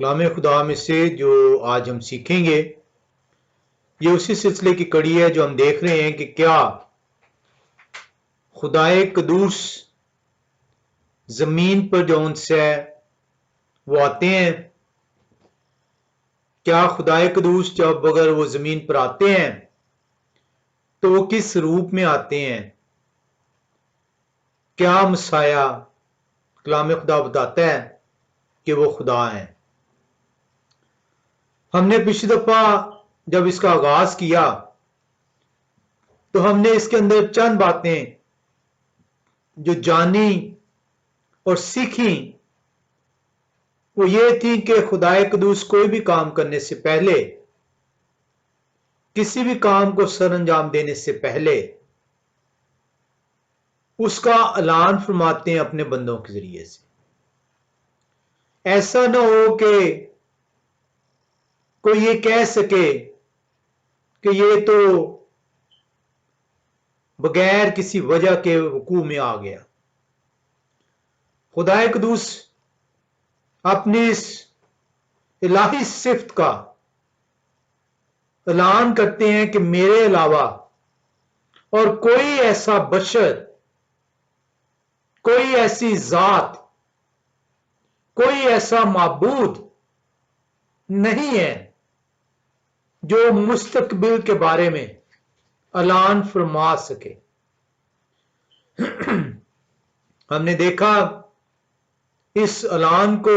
कलाम खुदा में से जो आज हम सीखेंगे, ये उसी सिलसिले की कड़ी है जो हम देख रहे हैं कि क्या खुदाए कदूस जमीन पर जो उनसे वो आते हैं। क्या खुदाए कदूस जब अगर वो जमीन पर आते हैं तो वो किस रूप में आते हैं? क्या मसाया कलाम खुदा बताता है कि वो खुदा हैं। हमने पिछली दफा जब इसका आगाज किया तो हमने इसके अंदर चंद बातें जो जानी और सीखी, वो ये थी कि खुदाए कदूस कोई भी काम करने से पहले, किसी भी काम को सर अंजाम देने से पहले उसका ऐलान फरमाते हैं अपने बंदों के जरिए से। ऐसा ना हो कि कोई ये कह सके कि ये तो बगैर किसी वजह के वकू में आ गया। खुदाए कदूस अपनी इस इलाही सिफ्त का ऐलान करते हैं कि मेरे अलावा और कोई ऐसा बशर, कोई ऐसी जात, कोई ऐसा माबूद नहीं है जो मुस्तकबिल के बारे में ऐलान फरमा सके। हमने देखा इस ऐलान को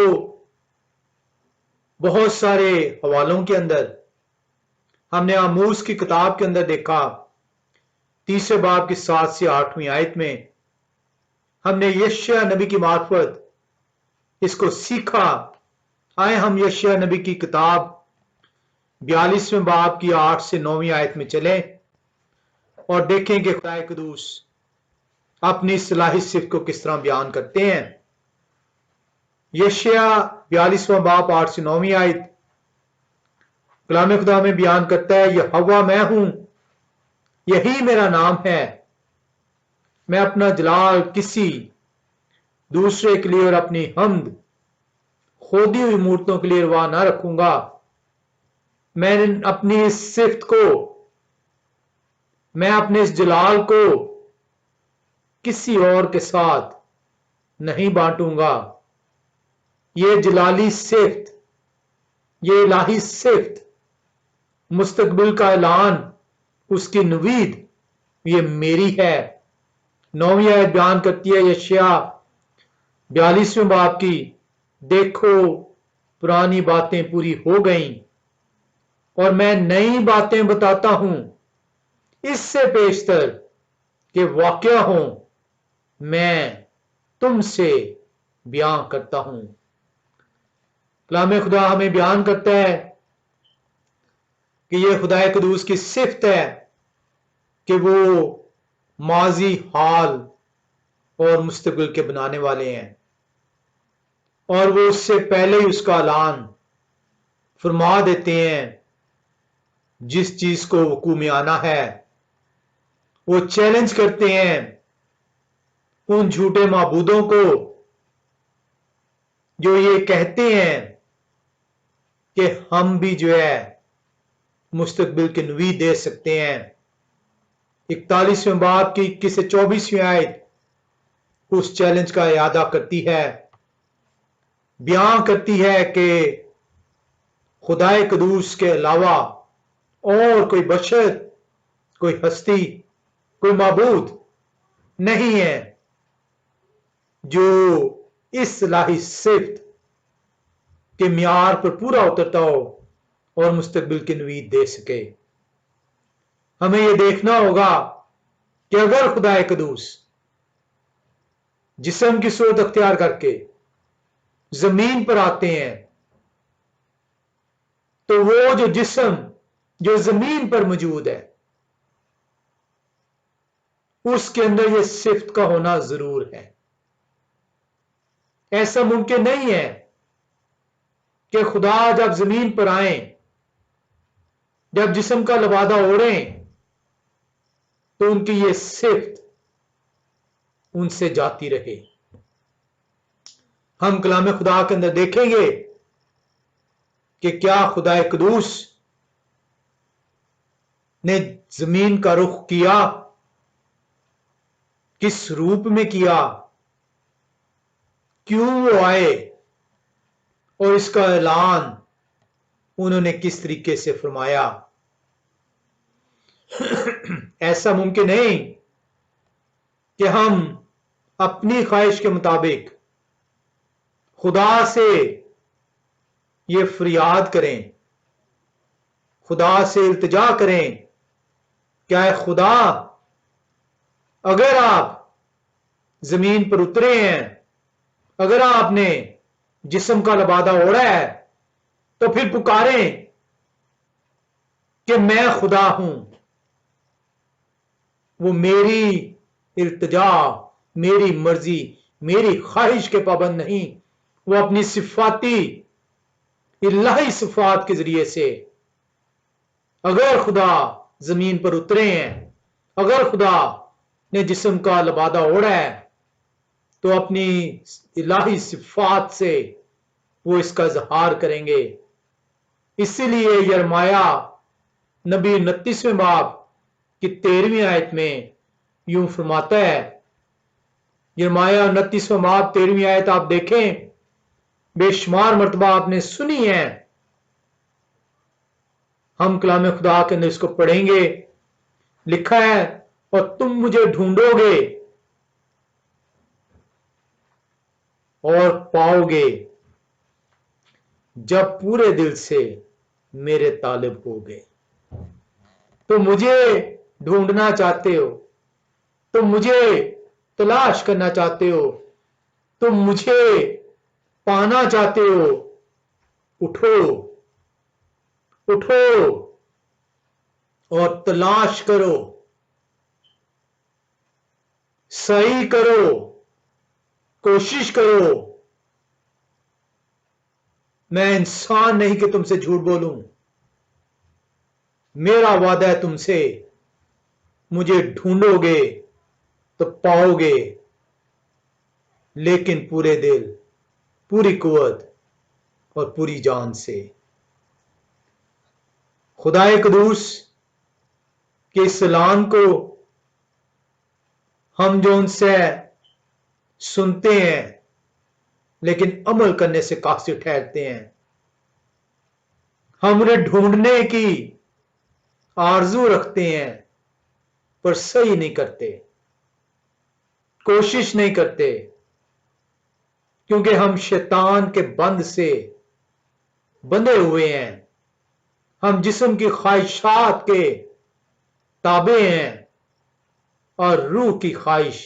बहुत सारे हवालों के अंदर। हमने आमूस की किताब के अंदर देखा, 3 बाब की 7 से 8वीं आयत में हमने यशायाह नबी की मार्फत इसको सीखा। आए हम यशायाह नबी की किताब 42वें बाब की 8 से 9वीं आयत में चलें और देखें कि खुदाए कदूस अपनी सलाही सिफ्त को किस तरह बयान करते हैं। यशायाह 42वां बाब 8 से 9वीं आयत कलाम खुदा में बयान करता है, यहोवा मैं हूं, यही मेरा नाम है, मैं अपना जलाल किसी दूसरे के लिए और अपनी हम्द खोदी हुई मूर्तों के लिए रवा ना रखूंगा। मैं अपनी इस सिफ्त को, मैं अपने इस जलाल को किसी और के साथ नहीं बांटूंगा। ये जलाली सिफ्त, ये इलाही सिफ्त, मुस्तकबिल का ऐलान, उसकी नवीद, ये मेरी है। 9वीं आयत बयान करती है यशायाह 42वें बाब की, देखो पुरानी बातें पूरी हो गईं और मैं नई बातें बताता हूं, इससे पेशतर कि वाकया हो मैं तुमसे बयान करता हूं। कलाम खुदा हमें बयान करता है कि यह खुदाए कदूस की सिफ्त है कि वो माजी, हाल और मुस्तकबिल के बनाने वाले हैं और वो उससे पहले ही उसका ऐलान फरमा देते हैं। जिस चीज को वकू में आना है वो चैलेंज करते हैं उन झूठे माबूदों को जो ये कहते हैं कि हम भी जो है मुस्तकबिल की नवीद दे सकते हैं। 41वें बाब की 21 से 24वीं आयत उस चैलेंज का इरादा करती है, बयान करती है कि खुदाए कदूस के अलावा और कोई बशर, कोई हस्ती, कोई माबूद नहीं है जो इस इलाही सिफ्त के मियार पर पूरा उतरता हो और मुस्तकबिल की नवीद दे सके। हमें यह देखना होगा कि अगर खुदाए कदूस जिस्म की सूरत अख्तियार करके जमीन पर आते हैं तो वो जो जिस्म जो जमीन पर मौजूद है उसके अंदर यह सिफ्त का होना जरूर है। ऐसा मुमकिन नहीं है कि खुदा जब जमीन पर आए, जब जिस्म का लबादा ओढ़ें तो उनकी यह सिफ्त उनसे जाती रहे। हम कलाम खुदा के अंदर देखेंगे कि क्या खुदाए कुदूस ने जमीन का रुख किया, किस रूप में किया, क्यों वो आए और इसका ऐलान उन्होंने किस तरीके से फरमाया। ऐसा मुमकिन नहीं कि हम अपनी ख्वाहिश के मुताबिक खुदा से ये फरियाद करें, खुदा से इल्तिजा करें, क्या है खुदा अगर आप जमीन पर उतरे हैं, अगर आपने जिस्म का लबादा ओढ़ा है, तो फिर पुकारें कि मैं खुदा हूं। वो मेरी इल्तिजा, मेरी मर्जी, मेरी ख्वाहिश के पाबंद नहीं, वो अपनी सिफाती इलाही सिफात के जरिए से अगर खुदा जमीन पर उतरे हैं, अगर खुदा ने जिस्म का लबादा ओढ़ा है, तो अपनी इलाही सिफात से वो इसका इजहार करेंगे। इसीलिए यरमाया नबी 29वें बाब की 13वीं आयत में यूं फरमाता है, यरमाया 29वां बाब 13वीं आयत आप देखें, बेशुमार मर्तबा आपने सुनी है, हम कलाम खुदा के अंदर इसको पढ़ेंगे। लिखा है, और तुम मुझे ढूंढोगे और पाओगे जब पूरे दिल से मेरे तालिब होगे। तो मुझे ढूंढना चाहते हो, तुम मुझे तलाश करना चाहते हो, तुम मुझे पाना चाहते हो, उठो, उठो और तलाश करो, सही करो, कोशिश करो। मैं इंसान नहीं कि तुमसे झूठ बोलूं, मेरा वादा है तुमसे, मुझे ढूंढोगे तो पाओगे, लेकिन पूरे दिल, पूरी कुव्वत और पूरी जान से। खुदाए कुदूस के इस ऐलान को हम जो उनसे सुनते हैं लेकिन अमल करने से कासिर ठहरते हैं, हम उन्हें ढूंढने की आरजू रखते हैं पर सही नहीं करते, कोशिश नहीं करते, क्योंकि हम शैतान के बंद से बंधे हुए हैं, हम जिस्म की ख्वाहिशात के ताबे हैं और रूह की ख्वाहिश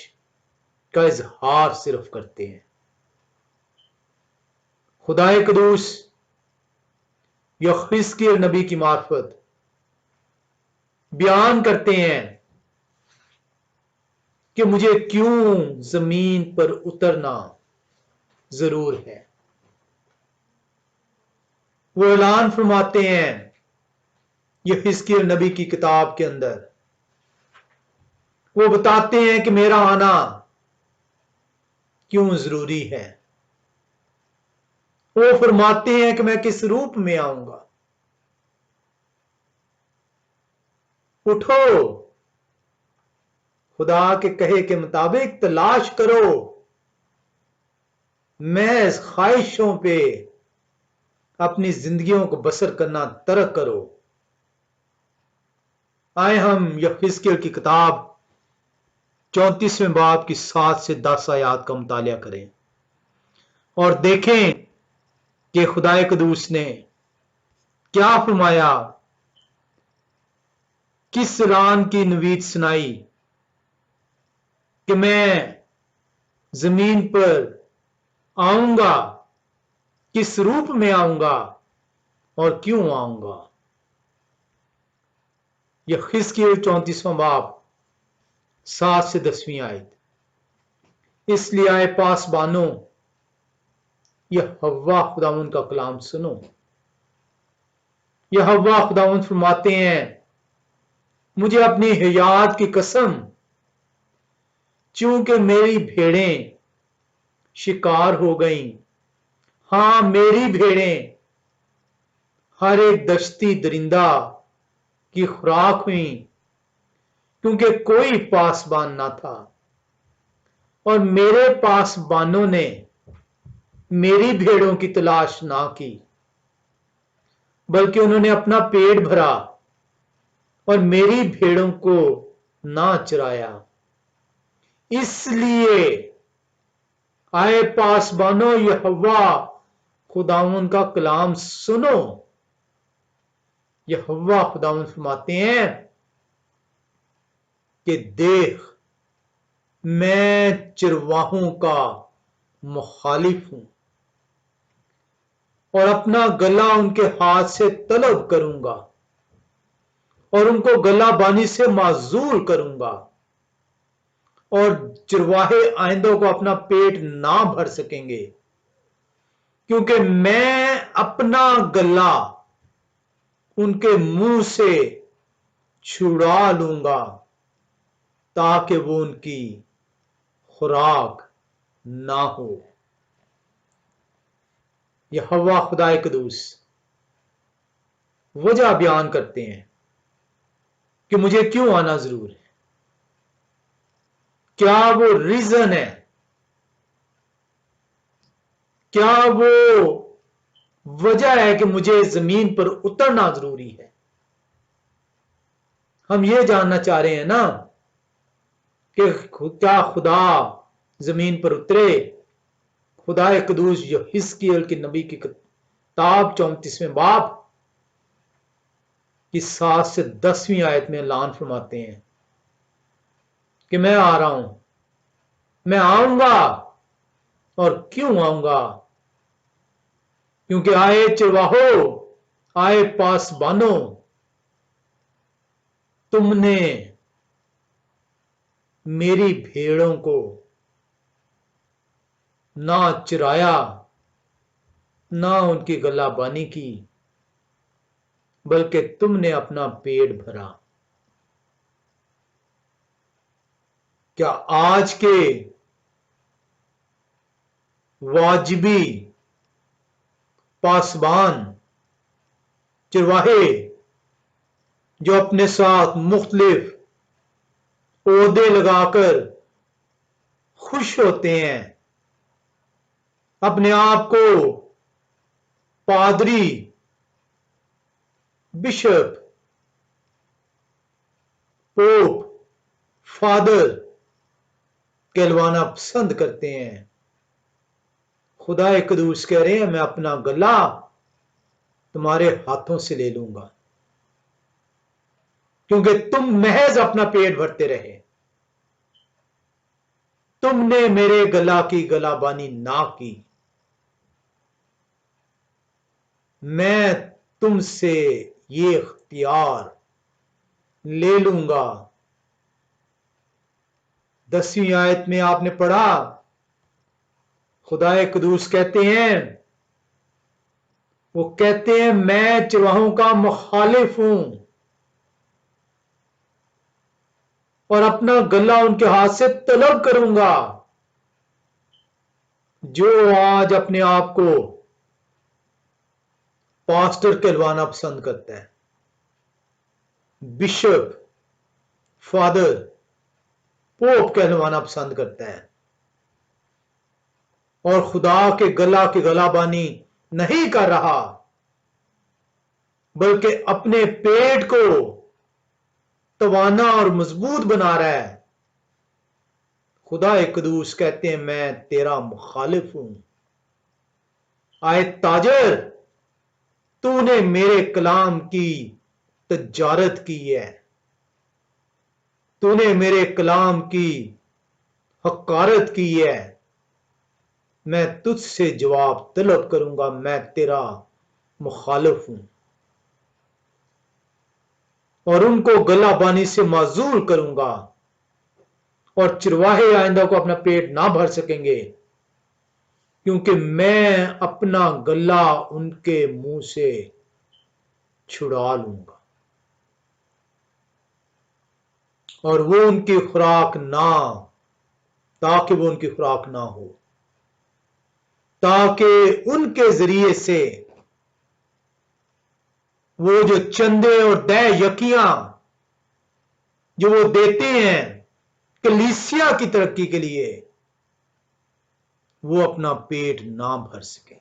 का इजहार सिर्फ करते हैं। खुदाए कुदूस यखिस्कियल नबी की मार्फत बयान करते हैं कि मुझे क्यों जमीन पर उतरना जरूर है। वो ऐलान फरमाते हैं यखिस्कियल नबी की किताब के अंदर, वो बताते हैं कि मेरा आना क्यों जरूरी है। वो फरमाते हैं कि मैं किस रूप में आऊंगा। उठो, खुदा के कहे के मुताबिक तलाश करो, महज ख्वाहिशों पे अपनी जिंदगियों को बसर करना तर्क करो। आए हम यखिस्कियल की किताब 34वें बाब की 7 से 10 आयात का मुतालिया करें और देखें कि खुदाए कुदूस ने क्या फरमाया, किस ऐलान की नवीद सुनाई कि मैं जमीन पर आऊंगा, किस रूप में आऊंगा और क्यों आऊंगा। यखिस्कियल 34वां बाब 7 से 10वीं आयत। इसलिए आए पासबानो, यह हव्वा खुदावंद का कलाम सुनो। यह हव्वा खुदावंद फरमाते हैं, मुझे अपनी हयात की कसम, चूंकि मेरी भेड़ें शिकार हो गईं, हां मेरी भेड़ें हर एक दश्ती दरिंदा की खुराक हुई, क्योंकि कोई पासबान ना था और मेरे पासबानों ने मेरी भेड़ों की तलाश ना की, बल्कि उन्होंने अपना पेट भरा और मेरी भेड़ों को ना चराया। इसलिए आए पासबानों, यहोवा खुदावंद का कलाम सुनो। यहोवा खुदावंद फरमाते हैं कि देख, मैं चरवाहों का मुखालिफ हूं और अपना गला उनके हाथ से तलब करूंगा और उनको गला बानी से माजूल करूंगा, और चरवाहे आइंदों को अपना पेट ना भर सकेंगे, क्योंकि मैं अपना गला उनके मुंह से छुड़ा लूंगा ताकि वो उनकी खुराक ना हो। यहोवा खुदाए कदूस वजह बयान करते हैं कि मुझे क्यों आना जरूर है। क्या वो रीजन है, क्या वो वजह है कि मुझे जमीन पर उतरना जरूरी है? हम ये जानना चाह रहे हैं ना कि क्या खुदा जमीन पर उतरे। खुदा कदूस जो हिस्कियल की नबी की किताब 34वें बाब की 7 से 10वीं आयत में ऐलान फरमाते हैं कि मैं आ रहा हूं, मैं आऊंगा। और क्यों आऊंगा? क्योंकि आए चरवाहो, आए पासबानों, तुमने मेरी भेड़ों को ना चराया, ना उनकी गलाबानी की, बल्कि तुमने अपना पेट भरा। क्या आज के वाजिबी पासबान चरवाहे जो अपने साथ मुख्तलिफ ओहदे लगाकर खुश होते हैं, अपने आप को पादरी, बिशप, पोप, फादर कहलवाना पसंद करते हैं, खुदा कदूस कह रहे हैं मैं अपना गला तुम्हारे हाथों से ले लूंगा, क्योंकि तुम महज अपना पेट भरते रहे, तुमने मेरे गला की गलाबानी ना की। मैं तुमसे ये इख्तियार ले लूंगा। 10वीं आयत में आपने पढ़ा, खुदाए कदूस कहते हैं, वो कहते हैं मैं चरवाहों का मुखालिफ हूं और अपना गला उनके हाथ से तलब करूंगा। जो आज अपने आप को पास्टर कहलवाना पसंद करता है, बिशप, फादर, पोप कहलवाना पसंद करता है, और खुदा के गला की गलाबानी नहीं कर रहा, बल्कि अपने पेट को तवाना और मजबूत बना रहा है, खुदा कदूस कहते हैं मैं तेरा मुखालिफ हूं। आए ताजर, तूने मेरे कलाम की तजारत की है, तूने मेरे कलाम की हकारत की है, मैं तुझसे जवाब तलब करूंगा, मैं तेरा मुखालिफ हूं और उनको गलाबानी से माजूल करूंगा, और चरवाहे आइंदा को अपना पेट ना भर सकेंगे, क्योंकि मैं अपना गला उनके मुंह से छुड़ा लूंगा और वो उनकी खुराक ना, ताकि वो उनकी खुराक ना हो, ताकि उनके जरिए से वो जो चंदे और दय यकियां जो वो देते हैं कलीसिया की तरक्की के लिए, वो अपना पेट ना भर सके।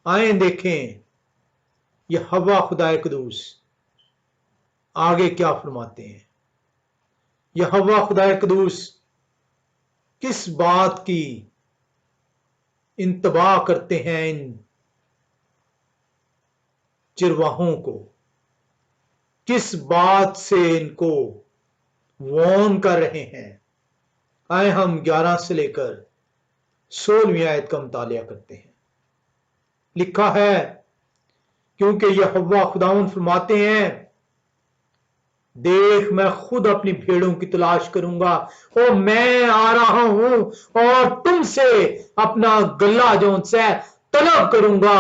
आए देखें ये हवा खुदाए कदूस आगे क्या फरमाते हैं। यह हवा खुदाए कदूस किस बात की इंतबा करते हैं इन चिरवाहों को, किस बात से इनको वॉर्न कर रहे हैं। आए हम 11 से लेकर 16वीं आयत का मुतालिया करते हैं। लिखा है, क्योंकि यहोवा खुदावंद फरमाते हैं, देख मैं खुद अपनी भेड़ों की तलाश करूंगा और मैं आ रहा हूं और तुमसे अपना गला जो से तलब करूंगा।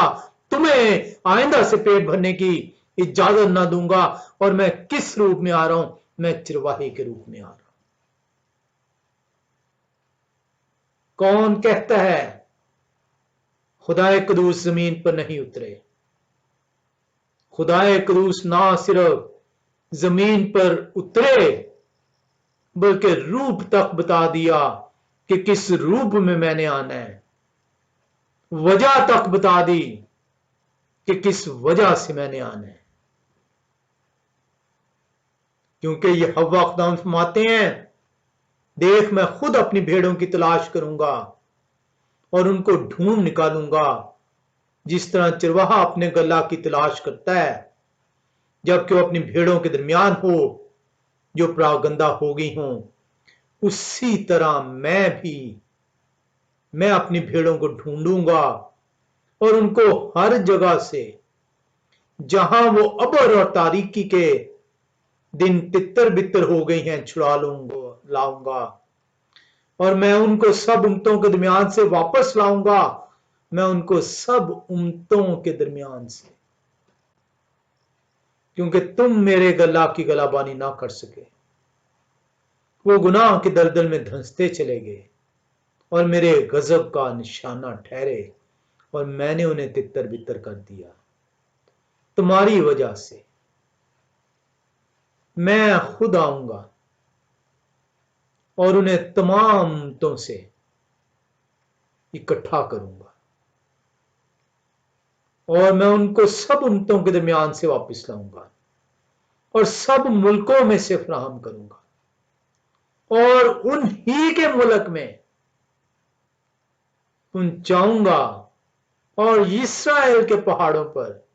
तुम्हें आइंदा से पेट भरने की इजाजत ना दूंगा। और मैं किस रूप में आ रहा हूं? मैं चिरवाहे के रूप में आ रहा हूं। कौन कहता है खुदाए कदूस जमीन पर नहीं उतरे? खुदाए कदूस ना सिर्फ जमीन पर उतरे बल्कि रूप तक बता दिया कि किस रूप में मैंने आना है। वजह तक बता दी कि किस वजह से मैंने आना है। क्योंकि ये हव्वा खुदा फरमाते हैं, देख मैं खुद अपनी भेड़ों की तलाश करूंगा और उनको ढूंढ निकालूंगा, जिस तरह चिरवाहा अपने गला की तलाश करता है जबकि वो अपनी भेड़ों के दरमियान हो जो परागंदा हो गई हों। उसी तरह मैं अपनी भेड़ों को ढूंढूंगा और उनको हर जगह से जहां वो अबर और तारीकी के दिन तितर बितर हो गई हैं छुड़ा लाऊंगा और मैं उनको सब उम्मतों के दरमियान से वापस लाऊंगा। मैं उनको सब उम्मतों के दरमियान से, क्योंकि तुम मेरे गला की गलाबानी ना कर सके। वो गुनाह के दलदल में धंसते चले गए और मेरे गजब का निशाना ठहरे और मैंने उन्हें तितर बितर कर दिया। तुम्हारी वजह से मैं खुद आऊंगा और उन्हें तमाम उम्मतों से इकट्ठा करूंगा और मैं उनको सब उम्मतों के दरमियान से वापस लाऊंगा और सब मुल्कों में से फराहम करूंगा और उन्हीं के मुल्क में पहुंचाऊंगा और इस्राएल के पहाड़ों पर,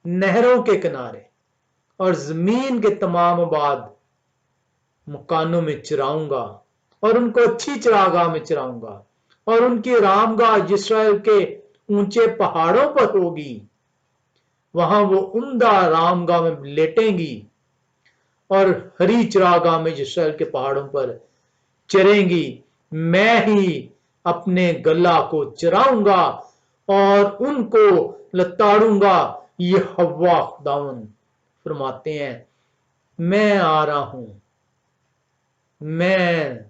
नहरों के किनारे और जमीन के तमाम आबाद मकानों में चराऊंगा और उनको अच्छी चरागाह में चराऊंगा और उनकी रामगाह इस्राएल के ऊंचे पहाड़ों पर होगी। वहां वो उम्दा रामगाह में लेटेंगी और हरी चरागाह में इस्राएल के पहाड़ों पर चरेंगी। मैं ही अपने गला को चराऊंगा और उनको लताड़ूंगा। ये हव्वा खुदावंद फरमाते हैं, मैं आ रहा हूं, मैं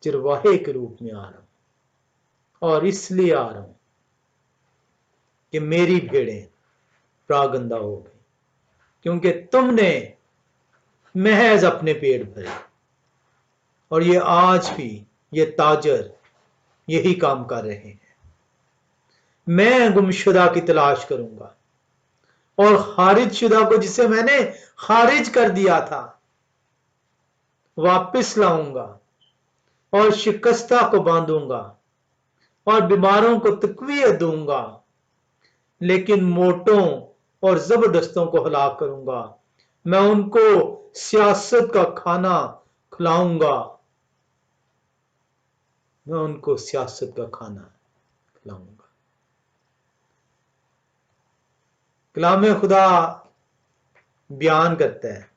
चिरवाहे के रूप में आ रहा हूं और इसलिए आ रहा हूं कि मेरी भेड़ें परागंदा हो गई, क्योंकि तुमने महज अपने पेट भरे। और ये आज भी ये ताजर यही काम कर रहे हैं। मैं गुमशुदा की तलाश करूंगा और खारिज शुदा को, जिसे मैंने खारिज कर दिया था, वापस लाऊंगा और शिकस्ता को बांधूंगा और बीमारों को तकवीयत दूंगा, लेकिन मोटों और जबरदस्तों को हलाक करूंगा। मैं उनको सियासत का खाना खिलाऊंगा, मैं उनको सियासत का खाना खिलाऊंगा। कलाम खुदा बयान करता है,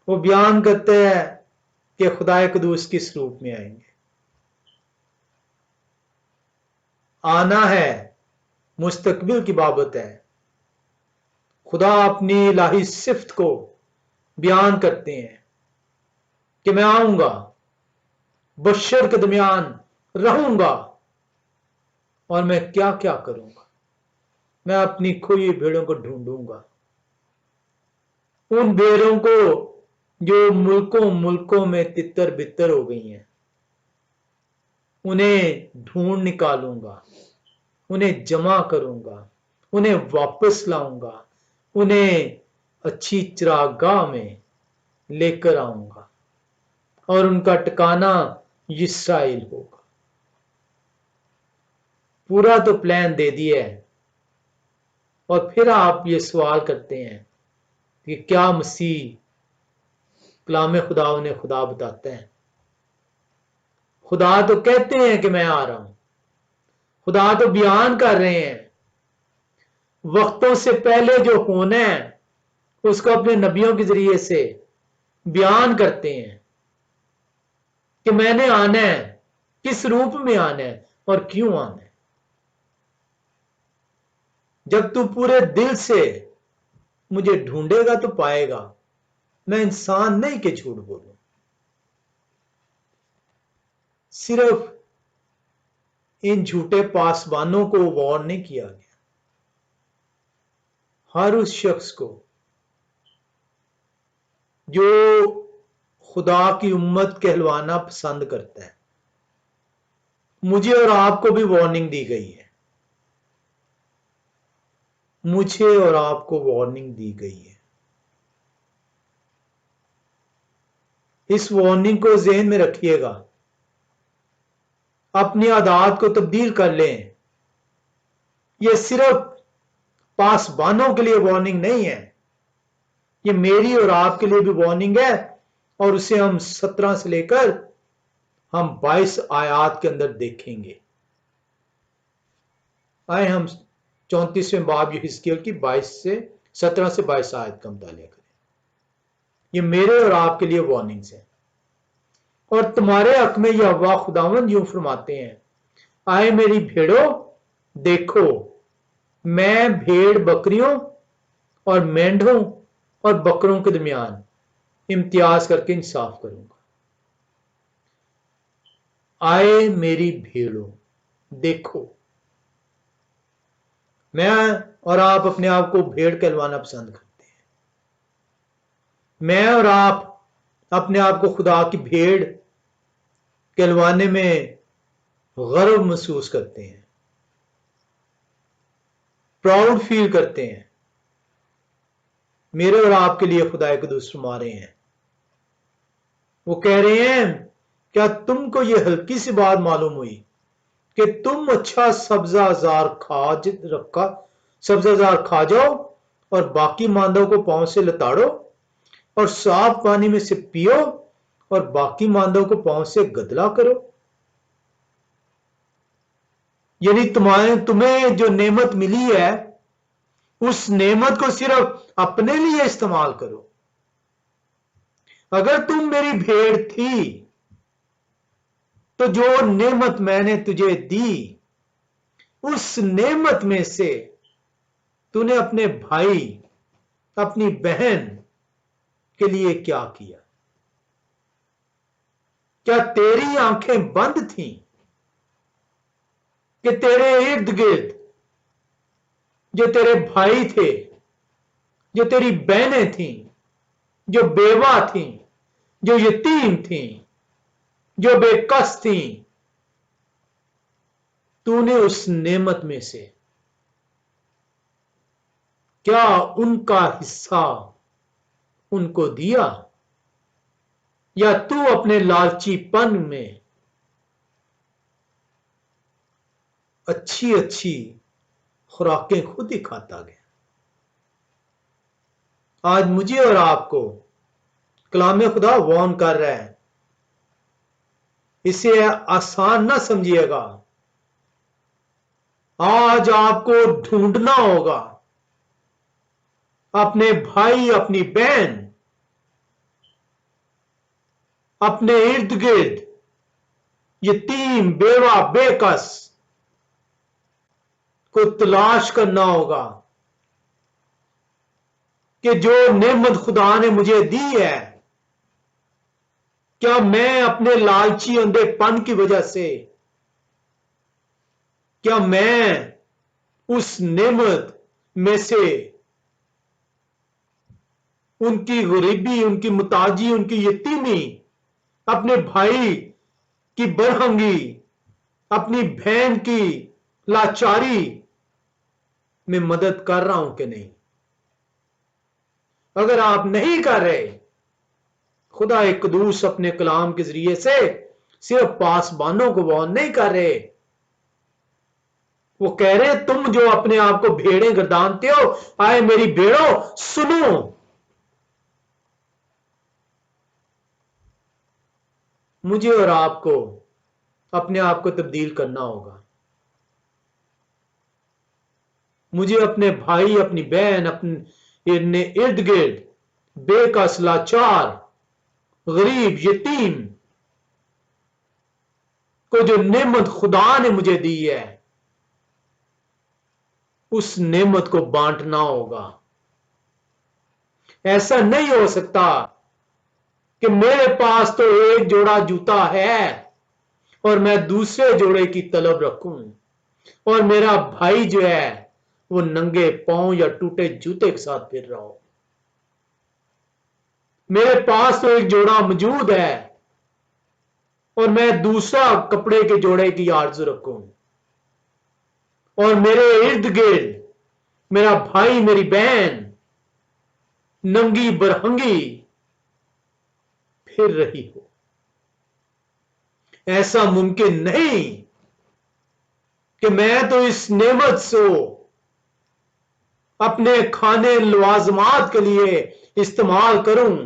वो बयान करता है कि खुदाए कदूस किस रूप में आएंगे। आना है मुस्तकबिल की बाबत है। खुदा अपनी इलाही सिफ्त को बयान करते हैं कि मैं आऊंगा, बशर के दरमियान रहूंगा और मैं क्या क्या करूंगा। मैं अपनी खोई भेड़ों को ढूंढूंगा, उन भेड़ों को जो मुल्कों मुल्कों में तितर बितर हो गई हैं, उन्हें ढूंढ निकालूंगा, उन्हें जमा करूंगा, उन्हें वापस लाऊंगा, उन्हें अच्छी चरागाह में लेकर आऊंगा और उनका ठिकाना इस्राएल होगा। पूरा तो प्लान दे दिया है, और फिर आप ये सवाल करते हैं कि क्या मसीह कलाम खुदा उन्हें खुदा बताते हैं? खुदा तो कहते हैं कि मैं आ रहा हूं, खुदा तो बयान कर रहे हैं, वक्तों से पहले जो होना है उसको अपने नबियों के जरिए से बयान करते हैं कि मैंने आना है, किस रूप में आना है और क्यों आना है। जब तू पूरे दिल से मुझे ढूंढेगा तो पाएगा, मैं इंसान नहीं कि झूठ बोलूं। सिर्फ इन झूठे पासबानों को वार्न नहीं किया गया, हर उस शख्स को जो खुदा की उम्मत कहलवाना पसंद करता है, मुझे और आपको भी वार्निंग दी गई है, मुझे और आपको वार्निंग दी गई है। इस वार्निंग को ज़हन में रखिएगा, अपनी आदत को तब्दील कर लें। यह सिर्फ पासबानों के लिए वार्निंग नहीं है, ये मेरी और आपके लिए भी वार्निंग है, और उसे हम 17 से लेकर हम 22 आयात के अंदर देखेंगे। आए हम 34वें बाब यहेजकेल की 17 से 22 आयत का मुतालिया करें। ये मेरे और आपके लिए वार्निंग्स है, और तुम्हारे हक में यहोवा खुदावंद यूं फरमाते हैं, आए मेरी भेड़ों देखो, मैं भेड़ बकरियों और मेंढों और बकरों के दरमियान इम्तियाज करके इंसाफ करूंगा। आए मेरी भेड़ों देखो। मैं और आप अपने आप को भेड़ कहलवाना पसंद करते हैं, मैं और आप अपने आप को खुदा की भेड़ कहलवाने में गर्व महसूस करते हैं, प्राउड फील करते हैं। मेरे और आपके लिए खुदा कुदूस फरमा रहे हैं, वो कह रहे हैं, क्या तुमको ये हल्की सी बात मालूम हुई कि तुम अच्छा सब्जाजार खा जाओ और बाकी मांदों को पांव से लताड़ो, और साफ पानी में से पियो और बाकी मांदों को पांव से गदला करो। यानी तुम्हें जो नेमत मिली है, उस नेमत को सिर्फ अपने लिए इस्तेमाल करो। अगर तुम मेरी भेड़ थी तो जो नेमत मैंने तुझे दी, उस नेमत में से तूने अपने भाई अपनी बहन के लिए क्या किया? क्या तेरी आंखें बंद थीं कि तेरे इर्द गिर्द जो तेरे भाई थे, जो तेरी बहनें थीं, जो बेवा थीं, जो यतीम थीं, जो बेकस थीं, तूने उस नेमत में से क्या उनका हिस्सा उनको दिया, या तू अपने लालचीपन में अच्छी अच्छी खुराकें खुद ही खाता गया? आज मुझे और आपको कलाम खुदा वार्न कर रहा है, इसे आसान ना समझिएगा। आज आपको ढूंढना होगा अपने भाई, अपनी बहन, अपने इर्द गिर्द यतीम, बेवा, बेकस को तलाश करना होगा कि जो नेमत खुदा ने मुझे दी है, क्या मैं अपने लालची अंधेपन की वजह से, क्या मैं उस नेमत में से उनकी गरीबी, उनकी मुताजी, उनकी यतीमी, अपने भाई की बरहंगी, अपनी बहन की लाचारी में मदद कर रहा हूं कि नहीं? अगर आप नहीं कर रहे, खुदा कदूस अपने कलाम के जरिए से सिर्फ पासबानों को वार्न नहीं कर रहे, वो कह रहे तुम जो अपने आप को भेड़ें गर्दानते हो, आए मेरी भेड़ों सुनो। मुझे और आपको अपने आप को तब्दील करना होगा। मुझे अपने भाई, अपनी बहन, अपने इर्द गिर्द बेकस, लाचार, गरीब, यतीम को जो नेमत खुदा ने मुझे दी है, उस नेमत को बांटना होगा। ऐसा नहीं हो सकता कि मेरे पास तो एक जोड़ा जूता है और मैं दूसरे जोड़े की तलब रखूं, और मेरा भाई जो है वो नंगे पांव या टूटे जूते के साथ फिर रहा हो। मेरे पास तो एक जोड़ा मौजूद है और मैं दूसरा कपड़े के जोड़े की आरज़ू रखूं, और मेरे इर्द गिर्द मेरा भाई, मेरी बहन नंगी बरहंगी फिर रही हो। ऐसा मुमकिन नहीं कि मैं तो इस नेमत से अपने खाने लवाजमात के लिए इस्तेमाल करूं,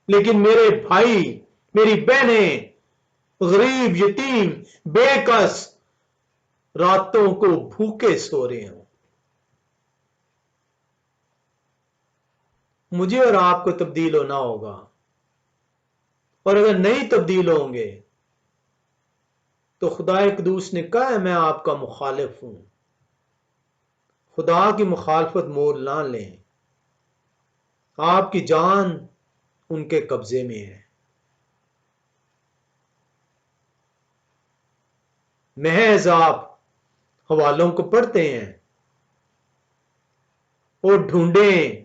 लेकिन मेरे भाई, मेरी बहनें गरीब, यतीम, बेकस रातों को भूखे सो रहे हो। मुझे और आपको तब्दील होना होगा, और अगर नहीं तब्दील होंगे तो खुदा कदूस ने कहा है मैं आपका मुखालिफ हूं। खुदा की मुखालफत मोल ना लें, आपकी जान उनके कब्जे में है। महज आप हवालों को पढ़ते हैं और ढूंढें,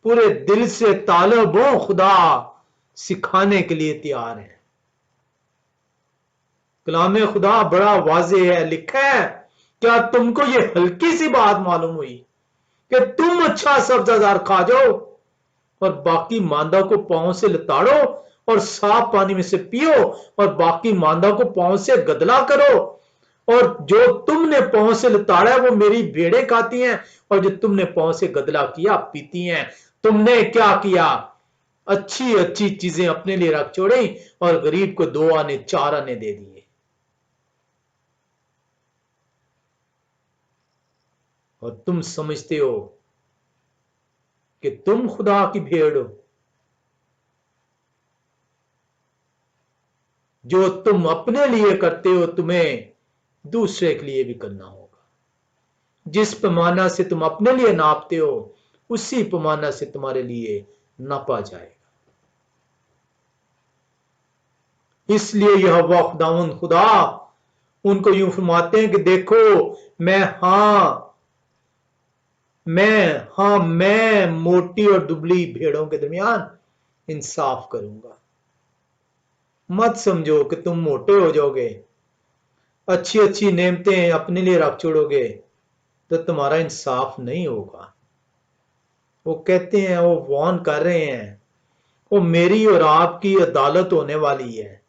पूरे दिल से तालब हो, खुदा सिखाने के लिए तैयार है। कलाम खुदा बड़ा वाज़ेह है, लिखा है, क्या तुमको ये हल्की सी बात मालूम हुई कि तुम अच्छा सब्जादार खा जाओ और बाकी मांदा को पांव से लताड़ो और साफ पानी में से पियो और बाकी मांदा को पांव से गदला करो, और जो तुमने पांव से लताड़ा वो मेरी भेड़ें खाती हैं और जो तुमने पांव से गदला किया पीती हैं। तुमने क्या किया? अच्छी अच्छी चीजें अपने लिए रख छोड़ी और गरीब को 2 आने 4 आने दे दिए। और तुम समझते हो कि तुम खुदा की भेड़ हो। जो तुम अपने लिए करते हो तुम्हें दूसरे के लिए भी करना होगा। जिस पैमाना से तुम अपने लिए नापते हो उसी पैमाना से तुम्हारे लिए नापा जाएगा। इसलिए यह खुदावंद खुदा उनको यूं फरमाते हैं कि देखो मैं मोटी और दुबली भेड़ों के दरमियान इंसाफ करूंगा। मत समझो कि तुम मोटे हो जाओगे, अच्छी अच्छी नेमतें अपने लिए रख छोड़ोगे तो तुम्हारा इंसाफ नहीं होगा। वो कहते हैं, वो वार्न कर रहे हैं, वो मेरी और आपकी अदालत होने वाली है।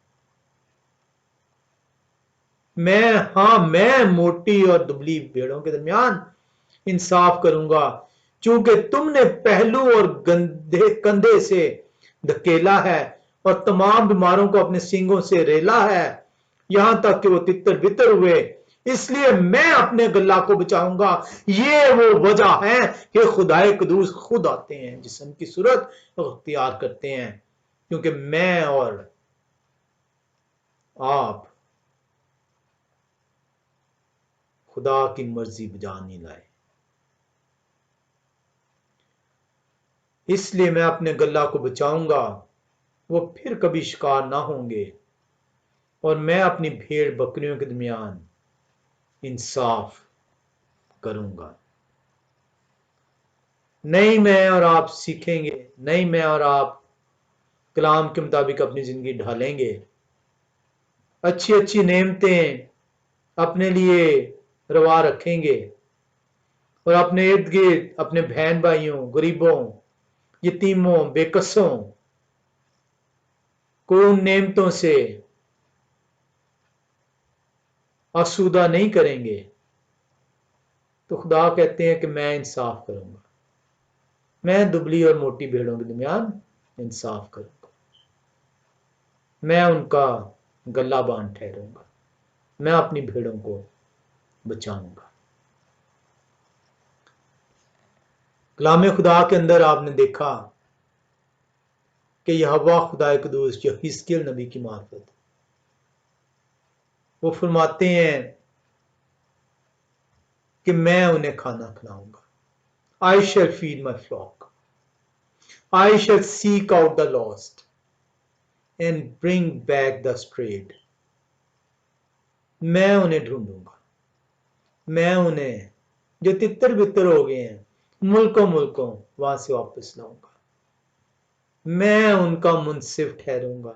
मैं मोटी और दुबली भेड़ों के दरमियान इंसाफ करूंगा, क्योंकि तुमने पहलू और कंधे से धकेला है और तमाम बीमारों को अपने सींगों से रेला है, यहां तक कि वो तितर बितर हुए। इसलिए मैं अपने गल्ला को बचाऊंगा। ये वो वजह है कि खुदाए कदूस खुद आते हैं, जिस्म की सूरत अख्तियार करते हैं, क्योंकि मैं और आप खुदा की मर्जी बजा नहीं लाए। इसलिए मैं अपने गल्ला को बचाऊंगा, वो फिर कभी शिकार ना होंगे, और मैं अपनी भेड़ बकरियों के दरमियान इंसाफ करूंगा। नहीं मैं और आप सीखेंगे, नहीं मैं और आप कलाम के मुताबिक अपनी जिंदगी ढालेंगे, अच्छी अच्छी नेमतें अपने लिए रवा रखेंगे और अपने इर्द गिर्द अपने बहन भाइयों, गरीबों, यतीमों, बेकसों को उन नेमतों से आसूदा नहीं करेंगे, तो खुदा कहते हैं कि मैं इंसाफ करूंगा, मैं दुबली और मोटी भेड़ों के दरमियान इंसाफ करूंगा, मैं उनका गला बांध ठहरूंगा, मैं अपनी भेड़ों को बचाऊंगा। कलाम खुदा के अंदर आपने देखा कि यहोवा खुदा कुदूस जो हिजकिय्याह नबी की मार्फत वो फरमाते हैं कि मैं उन्हें खाना खिलाऊंगा। I shall feed my flock. I shall seek out the lost and bring back the strayed. मैं उन्हें ढूंढूंगा, मैं उन्हें जो तितर बितर हो गए हैं मुल्कों मुल्कों वहां से वापस लाऊंगा, मैं उनका मुंसिफ ठहरूंगा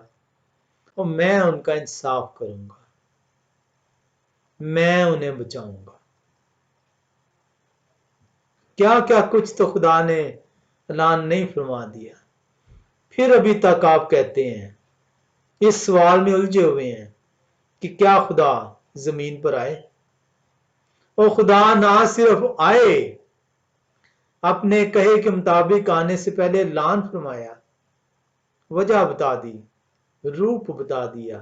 और मैं उनका इंसाफ करूंगा, मैं उन्हें बचाऊंगा। क्या क्या कुछ तो खुदा ने ऐलान नहीं फरमा दिया, फिर अभी तक आप कहते हैं, इस सवाल में उलझे हुए हैं कि क्या खुदा जमीन पर आए। और खुदा ना सिर्फ आए, अपने कहे के मुताबिक आने से पहले ऐलान फरमाया, वजह बता दी, रूप बता दिया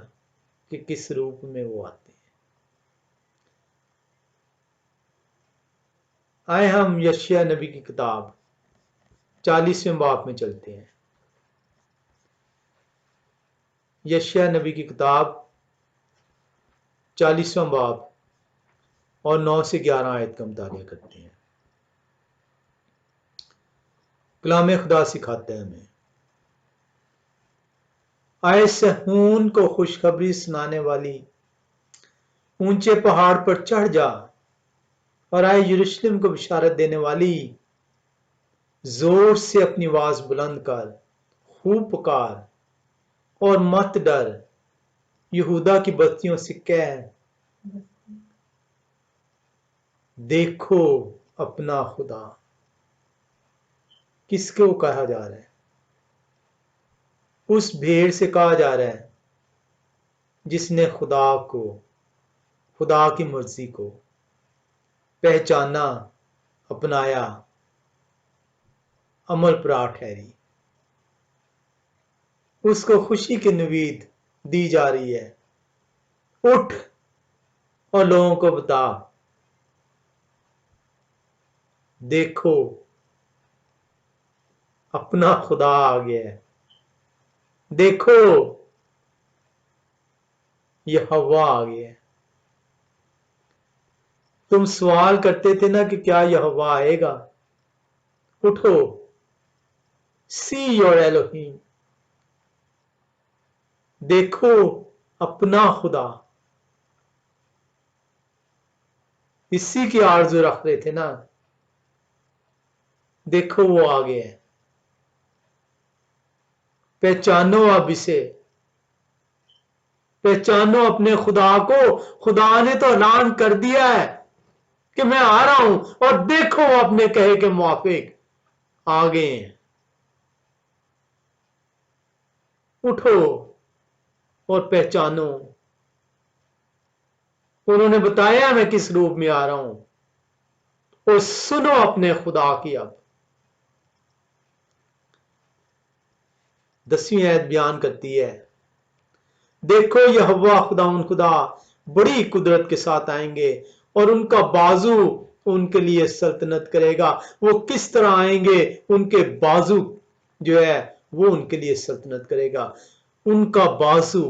कि किस रूप में वो आते हैं। आए हम यशायाह नबी की किताब 40वें बाब में चलते हैं। यशायाह नबी की किताब 40वां बाब और 9 से 11 आयत का मुताला करते हैं। कलाम खुदा सिखाता है हमें, आए सहून को खुशखबरी सुनाने वाली ऊंचे पहाड़ पर चढ़ जा, और आए यरूशलेम को बिशारत देने वाली जोर से अपनी आवाज बुलंद कर, खूब पुकार और मत डर, यहूदा की बस्तियों से कह, देखो अपना खुदा। किसको कहा जा रहा है? उस भेड़ से कहा जा रहा है जिसने खुदा को, खुदा की मर्जी को पहचाना, अपनाया, अमल पर ठहरी। उसको खुशी की नवीद दी जा रही है, उठ और लोगों को बता, देखो अपना खुदा आ गया है, देखो यहोवा आ गया है। तुम सवाल करते थे ना कि क्या यहोवा आएगा? उठो, सी योर एलोहीम, देखो अपना खुदा। इसी की आरज़ू रख रहे थे ना, देखो वो आ गया है, पहचानो अब इसे, पहचानो अपने खुदा को। खुदा ने तो ऐलान कर दिया है कि मैं आ रहा हूं, और देखो अपने कहे के मुआफिक आ गए हैं। उठो और पहचानो। उन्होंने बताया मैं किस रूप में आ रहा हूं, और सुनो अपने खुदा की। अब 10वीं आयत बयान करती है, देखो यहोवा खुदा बड़ी कुदरत के साथ आएंगे और उनका बाजू उनके लिए सल्तनत करेगा। वो किस तरह आएंगे? उनके बाजू जो है वो उनके लिए सल्तनत करेगा। उनका बाजू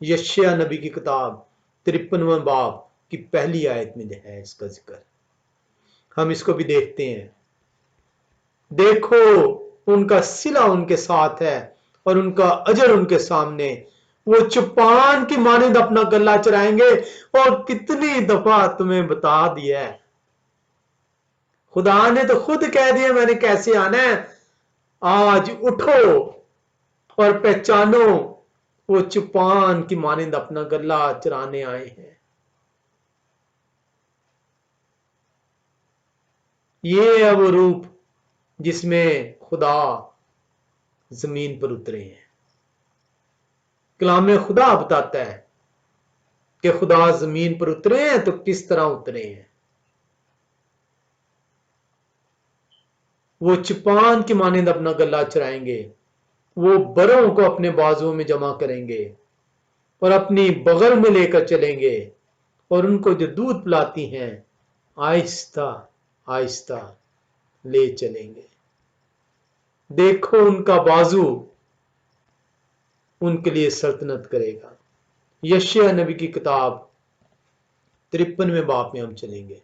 यशायाह नबी की किताब 53वां बाब की पहली आयत में है इसका जिक्र। हम इसको भी देखते हैं, देखो उनका सिला उनके साथ है और उनका अजर उनके सामने। वो चुपान की मानिंद अपना गला चराएंगे। और कितनी दफा तुम्हें बता दिया है, खुदा ने तो खुद कह दिया मैंने कैसे आना है। आज उठो और पहचानो वो चुपान की मानिंद अपना गला चराने आए हैं। ये है वो रूप जिसमें खुदा जमीन पर उतरे हैं। कलाम खुदा बताता है कि खुदा जमीन पर उतरे हैं तो किस तरह उतरे हैं। वो चुपान की मानिंद अपना गला चराएंगे, वो बरों को अपने बाजुओं में जमा करेंगे और अपनी बगल में लेकर चलेंगे और उनको जो दूध पिलाती हैं आहिस्ता आहिस्ता ले चलेंगे। देखो उनका बाजू उनके लिए सल्तनत करेगा। यशायाह नबी की किताब 53वें बाब में हम चलेंगे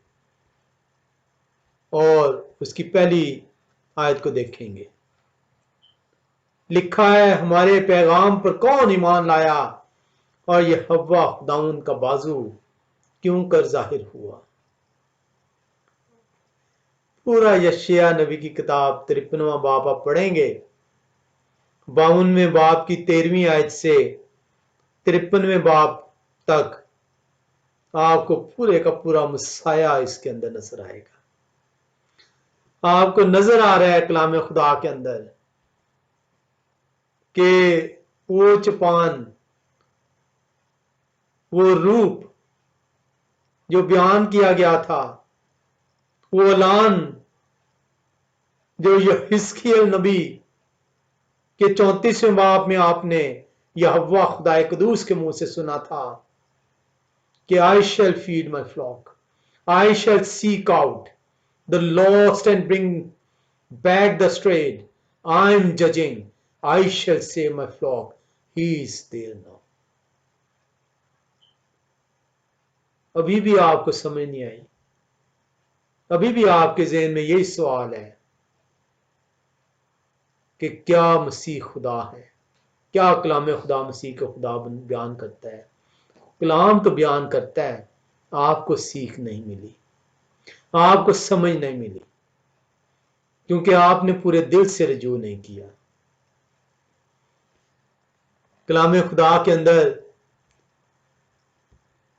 और उसकी पहली आयत को देखेंगे। लिखा है, हमारे पैगाम पर कौन ईमान लाया और यह हव्वा खुदाउन का बाजू क्यों कर जाहिर हुआ। पूरा यशायाह नबी की किताब 53वां बाब आप पढ़ेंगे, 52वें बाब की 13वीं आयत से 53वें बाब तक आपको पूरे का पूरा मसाया इसके अंदर नजर आएगा। आपको नजर आ रहा है कलाम खुदा के अंदर कि वो चुपान, वो रूप जो बयान किया गया था, वो ऐलान जो हिजकिय्याह नबी के 34वें बाब में आपने यहोवा खुदाए कदूस के मुंह से सुना था कि I shall feed my flock, I shall seek out the lost and bring back the strayed. I'm judging. I shall save my flock. He is there now. अभी भी आपको समझ नहीं आई, अभी भी आपके ज़हन में यही सवाल है कि क्या मसीह खुदा है? क्या कलाम खुदा मसीह को खुदा बयान करता है? कलाम तो बयान करता है, आपको सीख नहीं मिली, आपको समझ नहीं मिली, क्योंकि आपने पूरे दिल से रजू नहीं किया। कलाम खुदा के अंदर